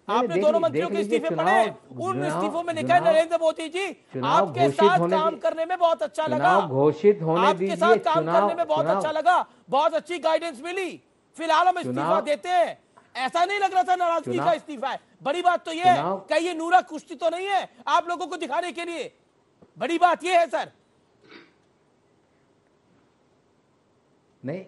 आपने दोनों मंत्रियों के इस्तीफे पड़े? उन इस्तीफों में लिखा है नरेंद्र मोदी जी आपके साथ काम करने में बहुत अच्छा लगा, घोषित होने आपके साथ काम करने में बहुत अच्छा लगा, बहुत अच्छी गाइडेंस मिली, फिलहाल हम इस्तीफा देते हैं। ऐसा नहीं लग रहा था नाराजगी का इस्तीफा है। बड़ी बात तो ये है, क्या ये नूरा कुश्ती तो नहीं है आप लोगों को दिखाने के लिए? बड़ी बात ये है सर। नहीं,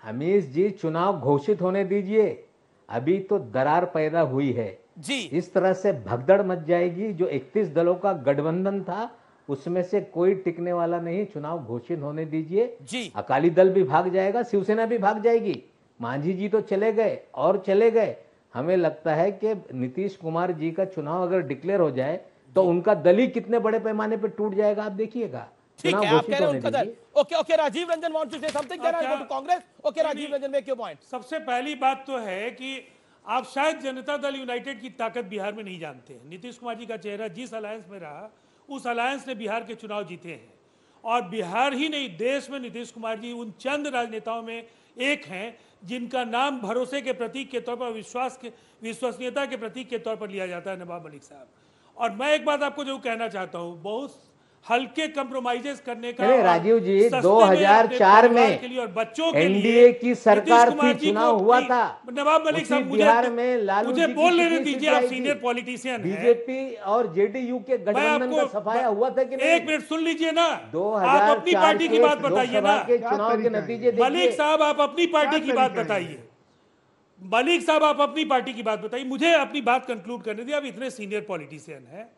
अमीश जी, चुनाव घोषित होने दीजिए, अभी तो दरार पैदा हुई है जी। इस तरह से भगदड़ मच जाएगी। जो 31 दलों का गठबंधन था, उसमें से कोई टिकने वाला नहीं। चुनाव घोषित होने दीजिए जी। अकाली दल भी भाग जाएगा, शिवसेना भी भाग जाएगी। मांझी जी तो चले गए और चले गए। हमें लगता है कि नीतीश कुमार जी का चुनाव अगर डिक्लेयर हो जाए तो उनका दल ही कितने बड़े पैमाने पर टूट जाएगा, आप देखिएगा। ठीक है, आप कह रहे हैं उनका दल। Okay, Rajiv Ranjan wants to say something, then I go to Congress. Okay, Rajiv Ranjan, make your point. सबसे पहली बात तो है कि आप शायद जनता दल यूनाइटेड की ताकत बिहार में नहीं जानते हैं। नीतीश कुमार जी का चेहरा जिस अलायंस में रहा, उस अलायंस ने बिहार के चुनाव जीते हैं। और बिहार ही नहीं, देश में नीतीश कुमार जी उन चंद राजनेताओं में एक हैं जिनका नाम भरोसे के प्रतीक के तौर पर, विश्वसनीयता के प्रतीक के तौर पर लिया जाता है, नवाब मलिक साहब। और मैं एक बात आपको जो कहना चाहता हूँ, बहुत हल्के कंप्रोमाइजेस करने का, राजीव जी 2004 में और बच्चों के एनडीए की सरकार थी, चुनाव हुआ था नवाब मलिक साहब। बिहार में लालू मुझे बोल लेने दीजिए, आप सीनियर पॉलिटिशियन हैं। बीजेपी और जेडीयू के गठबंधन का सफाया हुआ था कि नहीं? एक मिनट सुन लीजिए ना, आप अपनी पार्टी की बात बताइए ना। चुनाव के नतीजे मलिक साहब, आप अपनी पार्टी की बात बताइए। मलिक साहब, आप अपनी पार्टी की बात बताइए। मुझे अपनी बात कंक्लूड करने दिए। आप इतने सीनियर पॉलिटिशियन हैं,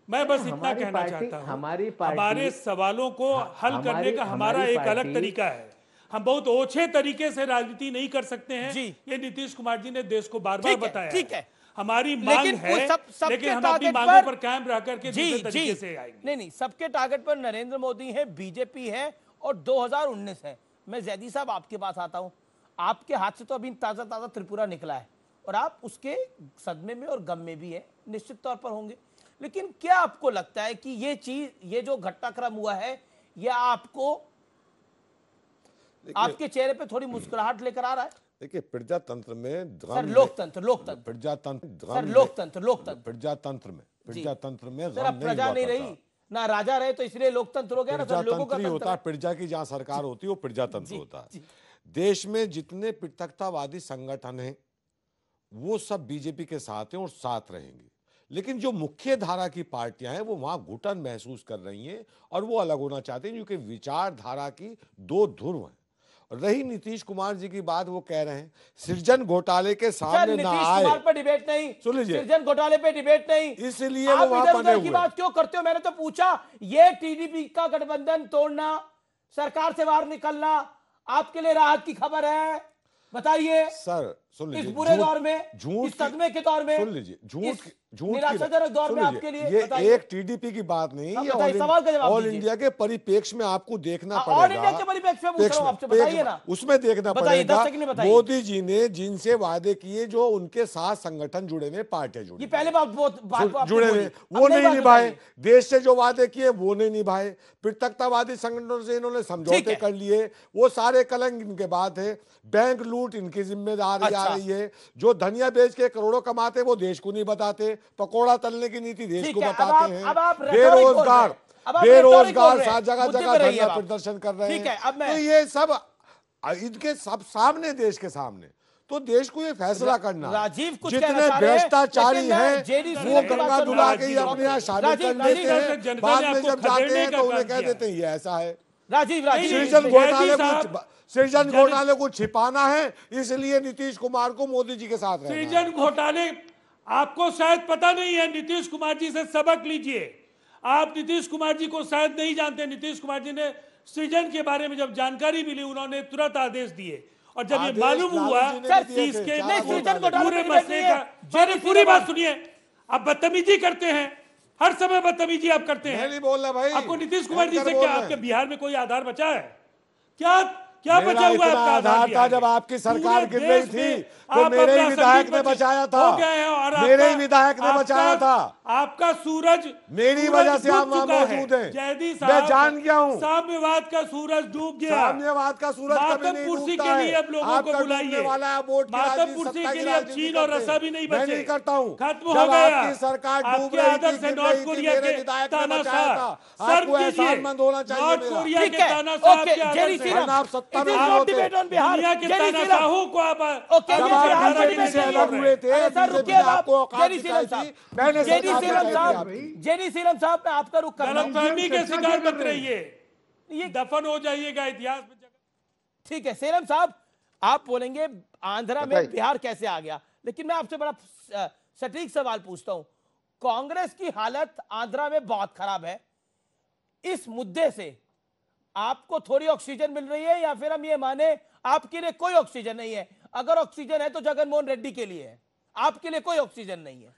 मैं बस इतना कहना चाहता हूं, हमारे सवालों को हल करने का हमारा एक अलग तरीका है। हम बहुत ओछे तरीके से राजनीति नहीं कर सकते हैं जी। ये नीतीश कुमार जी ने देश को बार बार बताया। ठीक है, हमारी मांग लेकिन है, सबके लेकिन हम अपनी टारगेट मांगों पर कायम रह करके जी दूसरे तरीके जी से आएंगे। नहीं नहीं, सबके टारगेट पर नरेंद्र मोदी है, बीजेपी है और 2019 है। मैं जैदी साहब आपके पास आता हूं, आपके हाथ से तो अभी ताजा ताजा त्रिपुरा निकला है और आप उसके सदमे में और गम में भी है, निश्चित तौर पर होंगे। लेकिन क्या आपको लगता है कि ये चीज, ये जो घटनाक्रम हुआ है, यह आपको आपके चेहरे पे थोड़ी मुस्कुराहट लेकर आ रहा है? देखिए, प्रजातंत्र में सर लोकतंत्र प्रजातंत्र में सर अब प्रजा नहीं रही ना राजा रहे, तो इसलिए लोकतंत्र हो गया ना सर, लोगों का प्रजातंत्र होता है। तंत्र। प्रजा की जहां सरकार होती है वो प्रजातंत्र होता है। देश में जितने पृथकतावादी संगठन हैं वो सब बीजेपी के साथ हैं और साथ रहेंगे, लेकिन जो मुख्य धारा की पार्टियां हैं वो वहां घुटन महसूस कर रही हैं और वो अलग होना चाहते हैं, क्योंकि विचारधारा की दो ध्रुव हैं। रही नीतीश कुमार जी की बात, वो कह रहे हैं सृजन घोटाले के सामने ना आए। कुमार पर डिबेट नहीं, सुन लीजिए, सृजन घोटाले पे डिबेट नहीं, इसलिए आप वो वहां इधर बने उधर की बात क्यों करते हो? मैंने तो पूछा, ये टीडीपी का गठबंधन तोड़ना, सरकार से बाहर निकलना आपके लिए राहत की खबर है? बताइए सर। सुन लीजिए, इस बुरे दौर में, इस सदमे के दौर में, सुन लीजिए, झूठ निराशाजनक दौर में आपके लिए ये एक टीडीपी की बात नहीं, ये सवाल का जवाब ऑल इंडिया के परिप्रेक्ष्य में आपको देखना पड़ेगा। ऑल इंडिया के परिप्रेक्ष्य में पूछ रहा हूं आपसे, बताइए ना, उसमें देखना पड़ेगा। 10 सेकंड में बताइए। मोदी जी ने जिनसे वादे किए, जो उनके साथ संगठन जुड़े हुए, पार्टियां जुड़ी, ये पहले बात जुड़े हुए, वो नहीं निभाए। देश से जो वादे किए वो नहीं निभाए। पृथकतावादी संगठनों से इन्होंने समझौते कर लिए, वो सारे कलंक इनके बात है। बैंक लूट इनकी जिम्मेदारी आ रही है। जो धनिया बेच के करोड़ों कमाते वो देश को नहीं बताते, पकोड़ा तलने की नीति देश को बताते हैं। बेरोजगार जगह जगह धरना प्रदर्शन कर रहे हैं। तो ये सब इनके सब सामने, देश के सामने, तो देश को ये फैसला करना, राजीव कुछ जितने भ्रष्टाचारी हैं वो गंगा दुला के ही अपने यहाँ शामिल कर लेते हैं, बाद में जब जाते हैं तो उन्हें कह देते हैं ये ऐसा है। सृजन घोटाले को छिपाना है, इसलिए नीतीश कुमार को मोदी जी के साथ रहना है। सृजन घोटाले आपको शायद पता नहीं है, नीतीश कुमार जी से सबक लीजिए। आप नीतीश कुमार जी को शायद नहीं जानते। नीतीश कुमार जी ने सृजन के बारे में जब जानकारी मिली, उन्होंने तुरंत आदेश दिए, और जब ये मालूम हुआ पूरे मसले का, मेरी पूरी बात सुनिए, आप बदतमीजी करते हैं, हर समय बदतमीजी आप करते हैं। नहीं बोल रहा भाई, आपको नीतीश कुमार जी से क्या, आपके बिहार में कोई आधार बचा है क्या बचा हुआ है आपका आधार? था जब आपकी सरकार गिर रही थी तो मेरे ही विधायक ने बचाया था, मेरे ही विधायक ने बचाया था। आपका सूरज, मेरी वजह से आप वहां मौजूद हैं, मैं जान गया हूँ। साम्यवाद का सूरज डूब गया। साम्यवाद का सूरज कभी नहीं डूबता है। के लिए अब लोगों को बुलाइए, मातमपुरसी के लिए अब चीन और रसा भी नहीं बचे। नहीं करता हूँ, खत्म हो गया। आपकी सरकार डूब रही थी, नॉर्थ कोरिया के विधायक ने बचाया था। आपको एहसानमंद होना चाहिए। नॉर्थ कोरिया के तानाशाह के आदर से आप सत्ता में दुनिया के तानाशाहों को आप अलग हुए थे। जेडी सीरम साहब मैं आपका रुख कर रहा हूं। गलतफहमी के शिकार मत रहिए, ये दफन हो जाइएगा इतिहास में। ठीक है सीरम साहब, आप बोलेंगे आंध्रा में बिहार कैसे आ गया, लेकिन मैं आपसे बड़ा सटीक सवाल पूछता हूं। कांग्रेस की हालत आंध्रा में बहुत खराब है, इस मुद्दे से आपको थोड़ी ऑक्सीजन मिल रही है, या फिर हम ये माने आपके लिए कोई ऑक्सीजन नहीं है? अगर ऑक्सीजन है तो जगनमोहन रेड्डी के लिए है, आपके लिए कोई ऑक्सीजन नहीं है।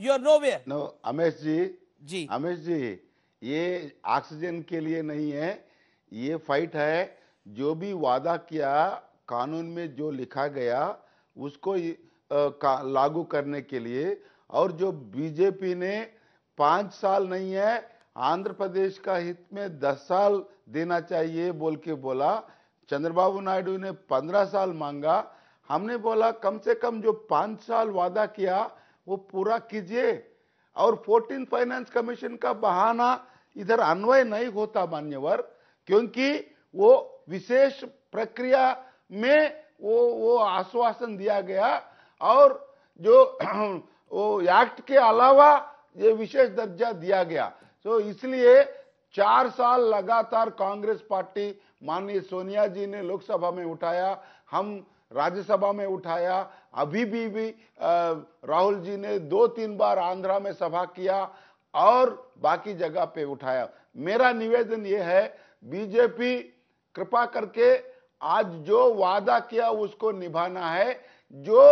You are nowhere. No Amish ji, Amish ji, ये ऑक्सीजन के लिए नहीं है, ये फाइट है। जो भी वादा किया, कानून में जो लिखा गया उसको लागू करने के लिए, और जो बीजेपी ने 5 साल नहीं है, आंध्र प्रदेश का हित में 10 साल देना चाहिए बोल के बोला। चंद्रबाबू नायडू ने 15 साल मांगा। हमने बोला कम से कम जो 5 साल वादा किया वो पूरा कीजिए, और 14 फाइनेंस कमीशन का बहाना इधर अन्वय नहीं होता मान्यवर, क्योंकि वो विशेष प्रक्रिया में वो आश्वासन दिया गया, और जो वो एक्ट के अलावा ये विशेष दर्जा दिया गया। तो इसलिए 4 साल लगातार कांग्रेस पार्टी, माननीय सोनिया जी ने लोकसभा में उठाया, हम राज्यसभा में उठाया, अभी भी राहुल जी ने 2-3 बार आंध्रा में सभा किया और बाकी जगह पे उठाया। मेरा निवेदन ये है, बीजेपी कृपा करके आज जो वादा किया उसको निभाना है। जो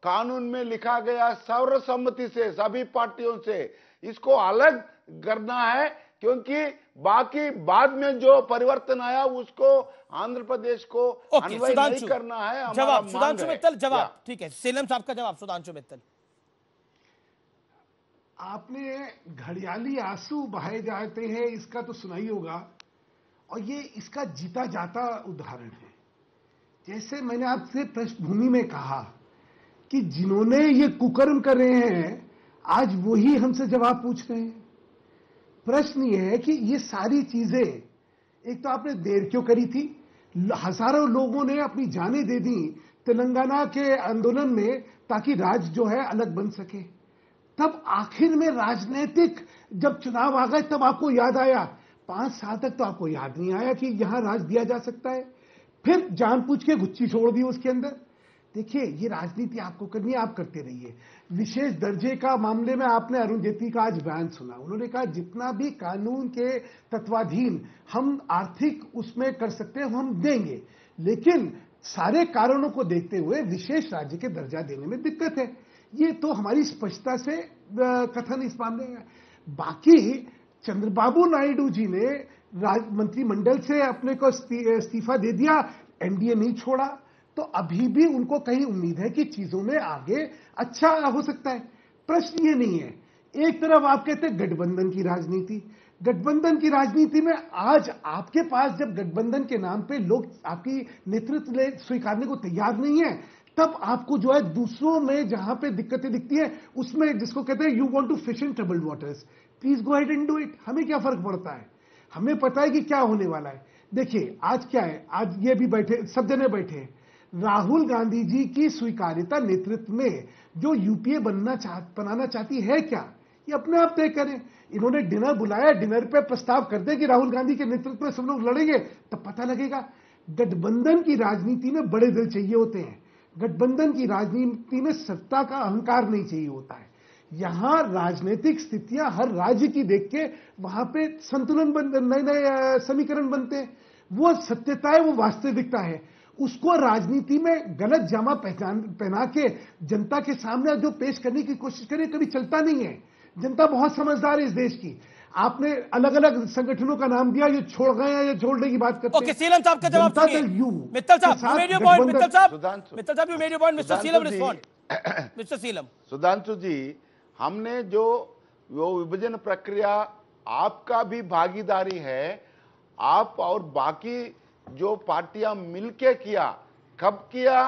कानून में लिखा गया सर्वसम्मति से सभी पार्टियों से, इसको अलग करना है, क्योंकि बाकी बाद में जो परिवर्तन आया उसको आंध्र प्रदेश को अन्वय नहीं करना है। जवाब सुधांशु मित्तल, जवाब ठीक है। सीएम साहब का जवाब सुधांशु मित्तल। आपने घड़ियाली आंसू बहाए जाते हैं, इसका तो सुना ही होगा, और ये इसका जीता जाता उदाहरण है। जैसे मैंने आपसे पृष्ठभूमि में कहा कि जिन्होंने ये कुकर्म कर रहे हैं आज वही हमसे जवाब पूछ रहे हैं। प्रश्न ये है कि ये सारी चीजें, एक तो आपने देर क्यों करी थी? हजारों लोगों ने अपनी जानें दे दी तेलंगाना के आंदोलन में ताकि राज्य जो है अलग बन सके। तब आखिर में राजनीतिक जब चुनाव आ गए तब आपको याद आया। 5 साल तक तो आपको याद नहीं आया कि यहां राज दिया जा सकता है। फिर जानबूझ के गुच्ची छोड़ दी उसके अंदर। देखिए, ये राजनीति आपको करनी है, आप करते रहिए। विशेष दर्जे का मामले में आपने अरुण जेटली का आज बयान सुना। उन्होंने कहा जितना भी कानून के तत्वाधीन हम आर्थिक उसमें कर सकते हैं हम देंगे, लेकिन सारे कारणों को देखते हुए विशेष राज्य के दर्जा देने में दिक्कत है। ये तो हमारी स्पष्टता से कथन इस मामले में। बाकी चंद्रबाबू नायडू जी ने मंत्रिमंडल से अपने को इस्तीफा दे दिया, एनडीए नहीं छोड़ा, तो अभी भी उनको कहीं उम्मीद है कि चीजों में आगे अच्छा हो सकता है। प्रश्न ये नहीं है। एक तरफ आप कहते हैं गठबंधन की राजनीति, गठबंधन की राजनीति में आज आपके पास जब गठबंधन के नाम पे लोग आपकी नेतृत्व स्वीकारने को तैयार नहीं है, तब आपको जो है दूसरों में जहां पे दिक्कतें दिखती है उसमें, जिसको कहते हैं you want to fish in troubled waters, please go ahead and do it. हमें क्या फर्क पड़ता है? हमें पता है कि क्या होने वाला है। देखिए आज क्या है, आज ये भी बैठे, सब जने बैठे हैं। राहुल गांधी जी की स्वीकार्यता नेतृत्व में जो यूपीए बनाना चाहती है क्या, ये अपने आप तय करें। इन्होंने डिनर बुलाया, डिनर पे प्रस्ताव कर दे कि राहुल गांधी के नेतृत्व में सब लोग लड़ेंगे, तब पता लगेगा। गठबंधन की राजनीति में बड़े दिल चाहिए होते हैं। गठबंधन की राजनीति में सत्ता का अहंकार नहीं चाहिए होता है। यहां राजनीतिक स्थितियां हर राज्य की देख के वहां पे संतुलन नए नए समीकरण बनते हैं। वो सत्यता है, वो वास्तविकता है। उसको राजनीति में गलत जामा पहना के जनता के सामने जो पेश करने की कोशिश करें, कभी चलता नहीं है। जनता बहुत समझदार है इस देश की। आपने अलग अलग संगठनों का नाम दिया, ये छोड़ गए हैं, ये छोड़ने की बात करते हैं। ओके, सीएम साहब का जवाब सुनिए। मित्तल साहब, you made your point, Mittal साहब, you made your point, Mr. Seelam respond. Mr. Seelam. Sudhanshu जी, हमने जो वो विभाजन प्रक्रिया, आपका भी भागीदारी है, आप और बाकी जो पार्टियां मिलके किया, कब किया,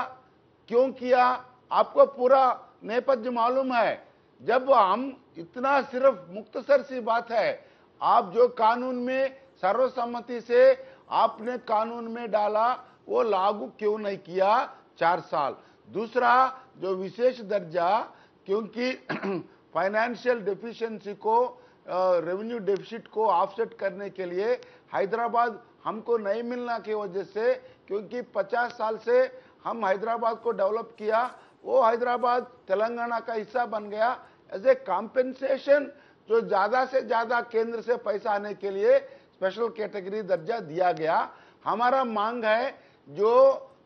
क्यों किया, आपको पूरा नेपथ्य मालूम है। जब हम इतना सिर्फ मुख्तसर सी बात है, आप जो कानून में सर्वसम्मति से आपने कानून में डाला वो लागू क्यों नहीं किया 4 साल। दूसरा, जो विशेष दर्जा, क्योंकि फाइनेंशियल डेफिशिएंसी को, रेवेन्यू डेफिसिट को ऑफसेट करने के लिए हैदराबाद हमको नहीं मिलना की वजह से, क्योंकि 50 साल से हम हैदराबाद को डेवलप किया, वो हैदराबाद तेलंगाना का हिस्सा बन गया। एज ए कॉम्पेंसेशन जो ज्यादा से ज्यादा केंद्र से पैसा आने के लिए स्पेशल कैटेगरी दर्जा दिया गया। हमारा मांग है जो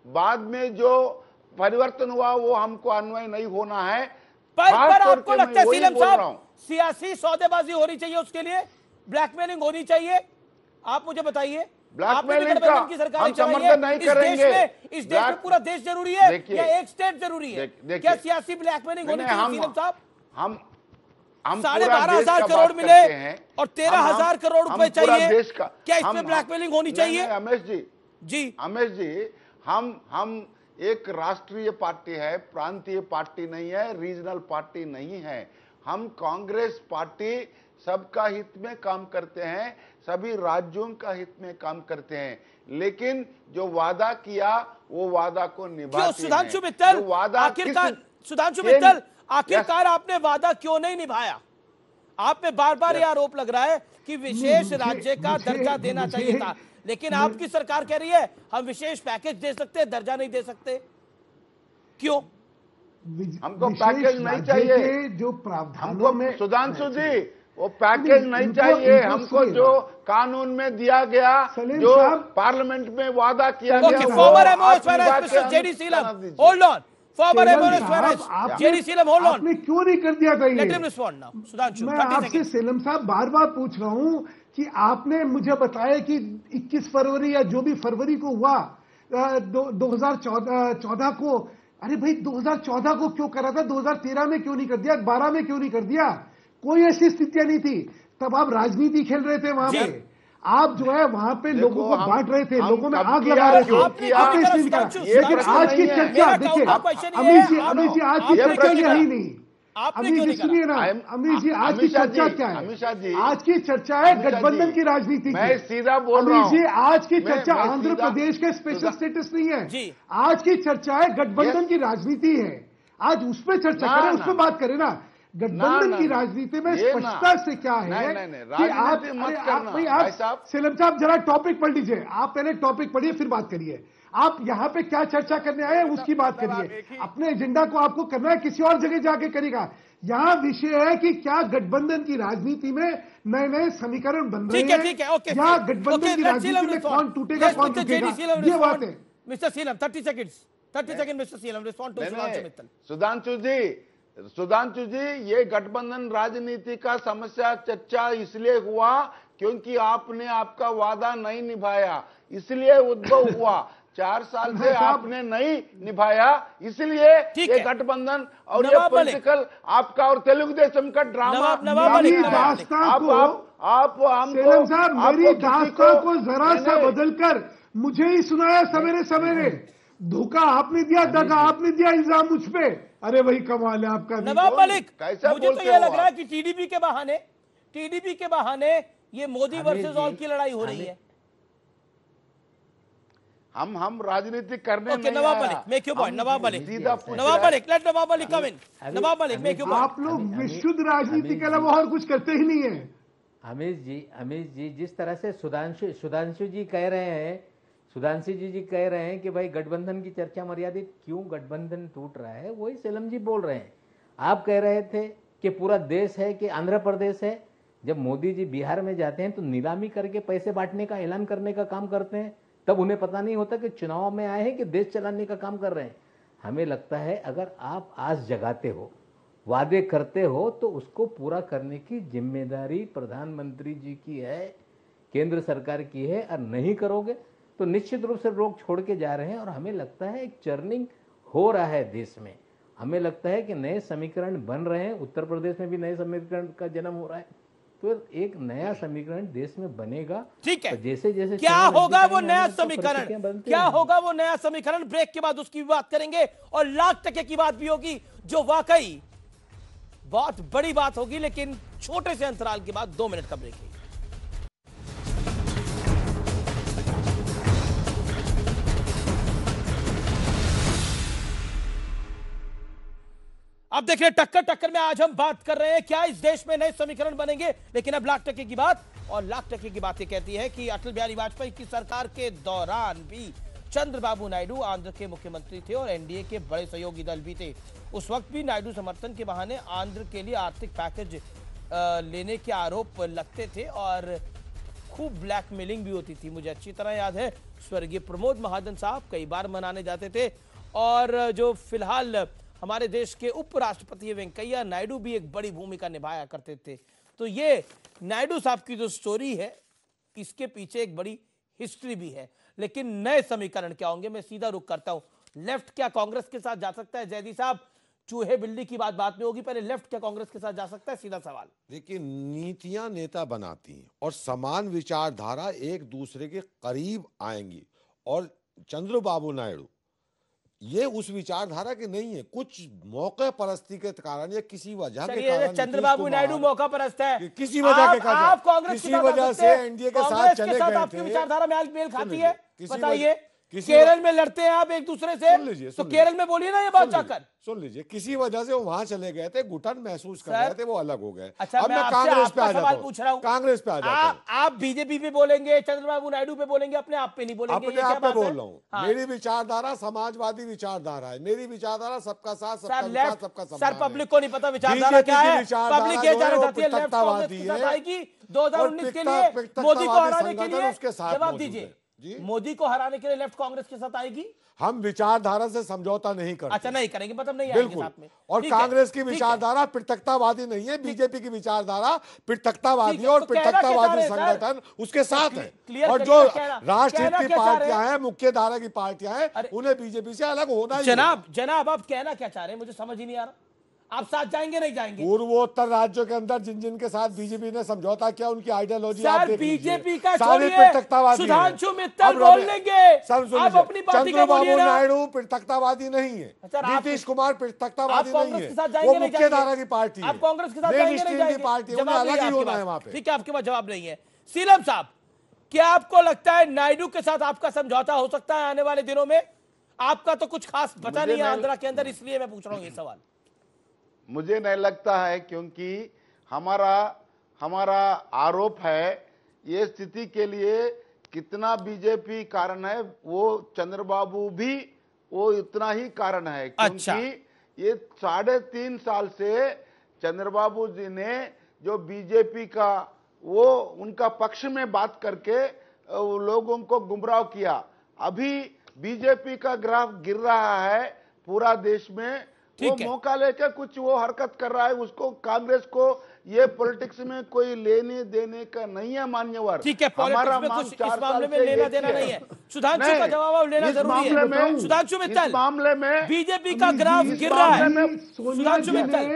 बाद में जो परिवर्तन हुआ वो हमको अन्वय नहीं होना है। पर आपको लगता है सीएम साहब सियासी सौदेबाजी होनी चाहिए, उसके लिए ब्लैकमेलिंग होनी चाहिए? आप मुझे बताइए। ब्लैकमेलिंग का हम समर्थन नहीं करेंगे। इस देश में पूरा देश जरूरी है या एक स्टेट जरूरी है? क्या सियासी ब्लैकमेलिंग होनी चाहिए सीएम साहब? हम 12,500 करोड़ मिले और 13,000 करोड़ रुपए चाहिए, क्या इसमें ब्लैकमेलिंग होनी चाहिए? अमेश जी, हम एक राष्ट्रीय पार्टी है, प्रांतीय पार्टी नहीं है, रीजनल पार्टी नहीं है। हम कांग्रेस पार्टी सबका हित में काम करते हैं, सभी राज्यों का हित में काम करते हैं, लेकिन जो वादा किया वो वादा को निभाते हैं। सुधांशु मित्तल, आखिरकार आपने वादा क्यों नहीं निभाया? आप पे बार बार यह आरोप लग रहा है कि विशेष राज्य का दर्जा देना चाहिए था, लेकिन आपकी सरकार कह रही है हम विशेष पैकेज दे सकते हैं, दर्जा नहीं दे सकते। क्यों? हमको पैकेज नहीं चाहिए। जो प्रावधानों में सुधांशु जी, वो पैकेज नहीं चाहिए हमको, जो कानून में दिया गया, जो पार्लियामेंट में वादा किया गया। Former MOS finance mister JD Seelam, hold on. Former MOS finance JD Seelam, hold on. आपने क्यों नहीं कर दिया था ये? Let him respond now. Sudhanshu, मैं आपसे सीलम साहब बार बार पूछ रहा हूं कि आपने मुझे बताया कि 21 फरवरी या जो भी फरवरी को हुआ 2014 को, अरे भाई 2014 को क्यों करा था? 2013 में क्यों नहीं कर दिया? 12 में क्यों नहीं कर दिया? कोई ऐसी स्थितियां नहीं थी, तब आप राजनीति खेल रहे थे वहां पे। आप जो है वहां पे लोगों को बांट रहे थे, लोगों में आग लगा रहे थे। लेकिन आज की चर्चा देखिए अमित जी, आज की चर्चा ये है ही नहीं। अमित जी सुनिए ना, अमित जी आज की चर्चा क्या है? आज की चर्चा है गठबंधन की राजनीति की। मैं सीधा बोल रहा हूं। अमित जी आज की चर्चा आंध्र प्रदेश के स्पेशल स्टेटस नहीं है, आज की चर्चा है गठबंधन की राजनीति है। आज उस पर चर्चा करें, उस पर बात करें ना। गठबंधन की राजनीति में स्पष्टता से क्या है कि आप सीलम साहब जरा टॉपिक पढ़ लीजिए, आप पहले टॉपिक पढ़िए फिर बात करिए। आप यहाँ पे क्या चर्चा करने आए हैं उसकी बात करिए। अपने एजेंडा को आपको करना है, किसी और जगह जाके करेगा। यहाँ विषय है कि क्या गठबंधन की राजनीति में नए नए समीकरण बन रहे हैं, या गठबंधन की राजनीति में कौन टूटेगा कौन टूटेगा, ये बात है। Mister Seelam 30 second mister Seelam respond to Sudhanshu Mittal. Sudhanshu ji, ये गठबंधन राजनीति का समस्या चर्चा इसलिए हुआ क्योंकि आपने आपका वादा नहीं निभाया, इसलिए उद्भव हुआ। 4 साल से आपने नहीं निभाया, इसलिए ये गठबंधन और ये पॉलिटिकल आपका और तेलुगु देशम का ड्रामा। मेरी दास्तान को जरा सा बदलकर मुझे ही सुनाया सवेरे सवेरे। धोखा आपने दिया, दगा आपने दिया, इल्जाम मुझ पे। अरे वही कमाल है आपका। नवाब मलिक, मुझे तो ये लग रहा है कि टीडीपी के बहाने ये मोदी वर्सेस ऑल की लड़ाई हो रही है। हम राजनीति करने नहीं। Nawab Malik, make your point. Nawab Malik, let Nawab Malik come in. Nawab Malik, make your point. आप लोग विशुद्ध राजनीति के अलावा और कुछ करते ही नहीं है। अमित जी, जिस तरह से सुधांशु जी कह रहे हैं कि भाई गठबंधन की चर्चा मर्यादित, क्यों गठबंधन टूट रहा है, वही सीलम जी बोल रहे हैं। आप कह रहे थे कि पूरा देश है, कि आंध्र प्रदेश है। जब मोदी जी बिहार में जाते हैं तो नीलामी करके पैसे बांटने का ऐलान करने का काम करते हैं, तब उन्हें पता नहीं होता कि चुनाव में आए हैं कि देश चलाने का काम कर रहे हैं। हमें लगता है अगर आप आस जगाते हो, वादे करते हो, तो उसको पूरा करने की जिम्मेदारी प्रधानमंत्री जी की है, केंद्र सरकार की है। और नहीं करोगे तो निश्चित रूप से लोग छोड़ के जा रहे हैं। और हमें लगता है एक चर्निंग हो रहा है देश में। हमें लगता है कि नए समीकरण बन रहे हैं। उत्तर प्रदेश में भी नए समीकरण का जन्म हो रहा है, तो एक नया समीकरण देश में बनेगा। ठीक है, तो जैसे जैसे क्या होगा वो नया समीकरण, क्या होगा वो नया समीकरण, ब्रेक के बाद उसकी भी बात करेंगे। और $1,00,000 की बात भी होगी, जो वाकई बहुत बड़ी बात होगी, लेकिन छोटे से अंतराल के बाद 2 मिनट का ब्रेक है। अब देखिए टक्कर में आज हम बात कर रहे हैं क्या इस देश में नए समीकरण बनेंगे। लेकिन अब $1,00,000 की बात, और $1,00,000 की बात ये कहती है कि अटल बिहारी वाजपेयी की सरकार के दौरान भी चंद्रबाबू नायडू आंध्र के मुख्यमंत्री थे और एनडीए के बड़े सहयोगी दल भी थे। उस वक्त भी नायडू समर्थन के बहाने आंध्र के लिए आर्थिक पैकेज लेने के आरोप लगते थे और खूब ब्लैकमेलिंग भी होती थी। मुझे अच्छी तरह याद है, स्वर्गीय प्रमोद महाजन साहब कई बार मनाने जाते थे। और जो फिलहाल हमारे देश के उपराष्ट्रपति वेंकैया नायडू भी एक बड़ी भूमिका निभाया करते थे। तो ये नायडू साहब की जो स्टोरी है, इसके पीछे एक बड़ी हिस्ट्री भी है। लेकिन नए समीकरण क्या होंगे, मैं सीधा रुख करता हूं। लेफ्ट क्या कांग्रेस के साथ जा सकता है? जयदी साहब, चूहे बिल्ली की बात बाद में होगी, पहले लेफ्ट क्या कांग्रेस के साथ जा सकता है? सीधा सवाल। देखिए, नीतियां नेता बनाती हैं और समान विचारधारा एक दूसरे के करीब आएंगी। और चंद्रबाबू नायडू ये उस विचारधारा के नहीं है, कुछ मौके परस्ती के कारण या किसी वजह के कारण। चंद्रबाबू नायडू मौका परस्त है, किसी वजह के कारण, आप कांग्रेस किसी वजह से एनडीए के साथ चले गए थे। आपकी विचारधारा में मेल खाती है, बताइए। केरल में लड़ते हैं आप एक दूसरे से, तो केरल में बोलिए ना ये बात जाकर। सुन लीजिए, किसी वजह से वो वहां चले गए थे, घुटन महसूस कर रहे थे, वो अलग हो गए। अच्छा, अब मैं कांग्रेस पे आ जाता हूं, कांग्रेस पे आ जाता हूं। आप बीजेपी पे बोलेंगे, चंद्रबाबू नायडू पे बोलेंगे, अपने आप पे नहीं बोलेंगे? अपने आप पे बोल रहा हूँ। मेरी विचारधारा समाजवादी विचारधारा है, मेरी विचारधारा सबका साथ, सबका विकास, सबका सम्मान। सर पब्लिक को नहीं पता विचारधारा क्या है, पब्लिक ये जानना चाहती है लेफ्ट कांग्रेस के साथ आएगी 2019 के लिए, मोदी को हराने के लिए। जवाब दीजिए, मोदी को हराने के लिए लेफ्ट कांग्रेस के साथ आएगी? हम विचारधारा से समझौता नहीं करते। अच्छा, नहीं करेंगे, मतलब नहीं आएंगे साथ में। और कांग्रेस की विचारधारा पृथकतावादी नहीं है, बीजेपी की विचारधारा पृथकतावादी और पृथकतावादी संगठन उसके साथ है। और जो राष्ट्रीय पार्टियां हैं, मुख्य धारा की पार्टियां हैं, उन्हें बीजेपी से अलग होना ही। जनाब आप कहना क्या चाह रहे हैं, मुझे समझ ही नहीं आ रहा। आप साथ जाएंगे नहीं जाएंगे? पूर्वोत्तर राज्यों के अंदर जिन जिन के साथ बीजेपी ने समझौता किया, उनकी आइडियोलॉजी आप देख लीजिए। बीजेपी का छोड़िए, सुधांशु मित्तल बोल लेंगे, आप अपनी पार्टी का बोलिए ना। नायडू पृथकतावादी नहीं है, नीतीश कुमार पृथकतावादी नहीं है, वो मुख्य धारा की पार्टी है, आप कांग्रेस के साथ जाएंगे नहीं जाएंगे? पार्टी उन्हें अलग ही होना है वहां पे। ठीक है, आपके पास जवाब नहीं है। सीलम साहब, क्या आपको लगता है नायडू के साथ आपका समझौता हो सकता है आने वाले दिनों में? आपका तो कुछ खास बचा नहीं है आंध्रा के अंदर, इसलिए मैं पूछ रहा हूँ ये सवाल। मुझे नहीं लगता है, क्योंकि हमारा आरोप है ये स्थिति के लिए कितना बीजेपी कारण है, वो चंद्रबाबू भी वो इतना ही कारण है। क्योंकि ये 3.5 साल से चंद्रबाबू जी ने जो बीजेपी का वो उनका पक्ष में बात करके लोगों को गुमराह किया। अभी बीजेपी का ग्राफ गिर रहा है पूरा देश में, वो मौका लेकर कुछ वो हरकत कर रहा है, उसको कांग्रेस को ये पॉलिटिक्स में कोई लेने देने का नहीं है मान्यवर। ठीक है, पॉलिटिक्स में कुछ इस मामले में लेना देना नहीं है। सुधांशु का जवाब लेना जरूरी है। सुधांशु मित्तल, मामले में बीजेपी का ग्राफ गिर रहा है। सुधांशु मित्तल,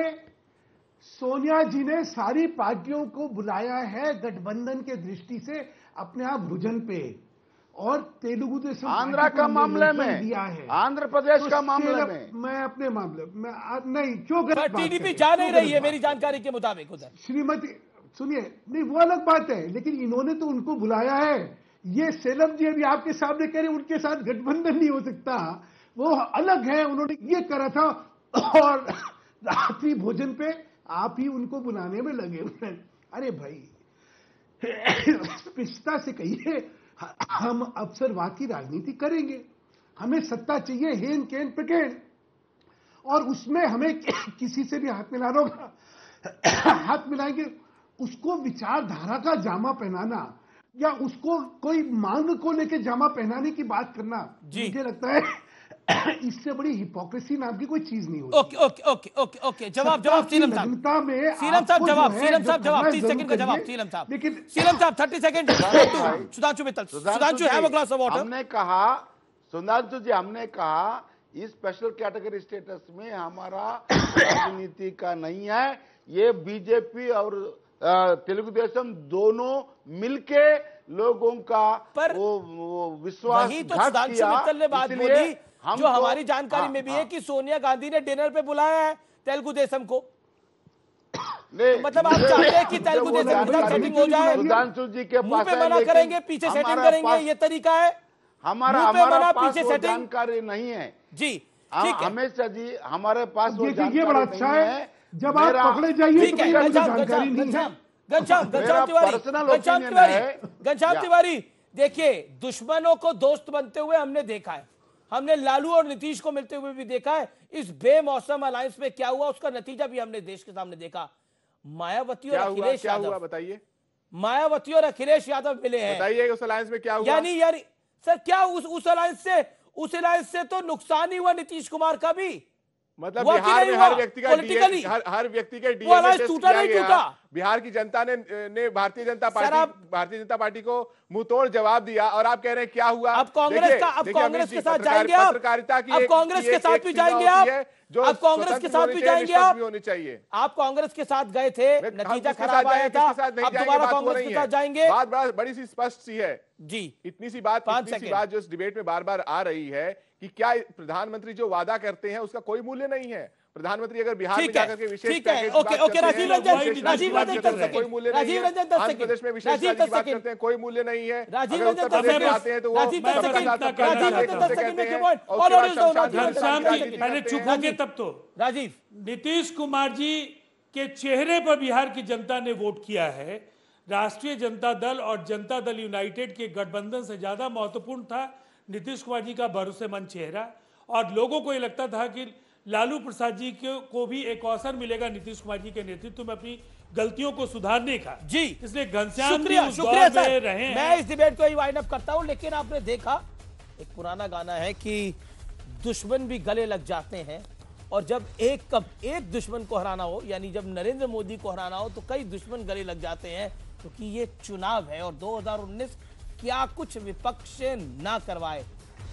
सोनिया जी ने सारी पार्टियों को बुलाया है गठबंधन के दृष्टि से अपने आप भुजन पे, और तेलुगु देशम आंध्रा का मामले में दिया है, आंध्र प्रदेश का मामले में, मैं अपने मामले में नहीं, क्यों टीडीपी जा नहीं रही है मेरी जानकारी के मुताबिक उधर। श्रीमती सुनिए, नहीं वो अलग बात है, लेकिन इन्होंने तो उनको बुलाया है। ये सेलम जी अभी आपके सामने कह रहे उनके साथ गठबंधन नहीं हो सकता, वो अलग है, उन्होंने ये करा था, और रात्रि भोजन पे आप ही उनको बुलाने में लगे हुए। अरे भाई स्पष्टता से कहिए, हम अवसरवाद की राजनीति करेंगे, हमें सत्ता चाहिए हेन केन पेकेन, और उसमें हमें किसी से भी हाथ मिलाना होगा, हाथ मिलाएंगे। उसको विचारधारा का जामा पहनाना या उसको कोई मांग को लेके जामा पहनाने की बात करना, मुझे लगता है इससे बड़ी हिपोक्रेसी नाम की कोई चीज नहीं होती। Okay okay okay okay okay, जवाब सीलम साहब, सीलम साहब जवाब, सीलम साहब जवाब, 30 सेकंड का जवाब सीलम साहब। लेकिन सीलम साहब 30 second. Sudhanshu Mittal, Sudhanshu have a glass of water. हमने कहा, सुधांशु जी, हमने कहा इस स्पेशल कैटेगरी स्टेटस में हमारा राजनीति का नहीं है, ये बीजेपी और तेलुगु देशम दोनों मिलके लोगों का वो विश्वास वही तो सुधांशु मित्तल ने बात बोली जो हमारी जानकारी में भी है कि सोनिया गांधी ने डिनर पे बुलाया है तेलुगु देशम को। तो मतलब आप चाहते हैं कि तेलुगु देशम के साथ सेटिंग हो जाए, सुधांशु जी के मुंह पे मना करेंगे, पीछे सेटिंग करेंगे, ये तरीका है? हमारा पीछे सेटिंग जानकारी नहीं है जी। हमेशा जी हमारे पास वो ये बड़ा अच्छा है, जब आप पकड़े जाइए तो जानकारी नहीं है। घनश्याम तिवारी, देखिए दुश्मनों को दोस्त बनते हुए हमने देखा है, हमने लालू और नीतीश को मिलते हुए भी देखा है। इस बेमौसम अलायंस में क्या हुआ उसका नतीजा भी हमने देश के सामने देखा। मायावती और अखिलेश यादव, बताइए, मायावती और अखिलेश यादव मिले हैं, बताइए उस अलायंस में क्या हुआ? यानी सर क्या उस अलायंस से तो नुकसान ही हुआ नीतीश कुमार का भी। मतलब बिहार में हर व्यक्ति का हर व्यक्ति के डीएनए टेस्ट किया गया। बिहार की जनता ने भारतीय जनता पार्टी को मुंह तोड़ जवाब दिया, और आप कह रहे हैं क्या हुआ? अब कांग्रेस के साथ जाएंगे आप, पत्रकारिता की अब कांग्रेस के साथ भी जाएंगे आप, अब कांग्रेस के साथ भी जाएंगे आप, होनी चाहिए। आप कांग्रेस के साथ गए थे, नतीजा खराब आया था, अब दोबारा कांग्रेस के साथ जाएंगे। बात बड़ी सी स्पष्ट सी है जी, इतनी सी बात जो इस डिबेट में बार बार आ रही है कि क्या प्रधानमंत्री जो वादा करते हैं उसका कोई मूल्य नहीं है। प्रधानमंत्री अगर बिहार में जाकर के विशेष पैकेज की बात करते हैं, राजीव रंजन कोई मूल्य नहीं है। आंध्र प्रदेश में विशेष राज्य की बात करते हैं, कोई मूल्य नहीं है। राजीव अगर उत्तर प्रदेश में आते हैं तो वो मैंने चुप होके तब तो राजीव नीतीश कुमार जी के चेहरे पर बिहार की जनता ने वोट किया है। राष्ट्रीय जनता दल और जनता दल यूनाइटेड के गठबंधन से ज्यादा महत्वपूर्ण था नीतीश कुमार जी का भरोसेमंद चेहरा, और लोगों को ये लगता था कि लालू प्रसाद जी को भी एक अवसर मिलेगा नीतीश कुमार जी के नेतृत्व में अपनी गलतियों को सुधारने का। जी, इसलिए घनश्याम जी उस शुक्रिया दौर में रहे हैं। मैं इस डिबेट को ही वाइंड अप करता हूं, लेकिन आपने देखा एक पुराना गाना है कि दुश्मन भी गले लग जाते हैं, और जब एक दुश्मन को हराना हो, यानी जब नरेंद्र मोदी को हराना हो तो कई दुश्मन गले लग जाते हैं, क्योंकि ये चुनाव है और 2019 क्या कुछ विपक्ष ना करवाए।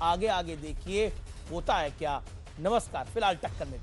आगे आगे देखिए होता है क्या। नमस्कार, फिलहाल टक्कर में।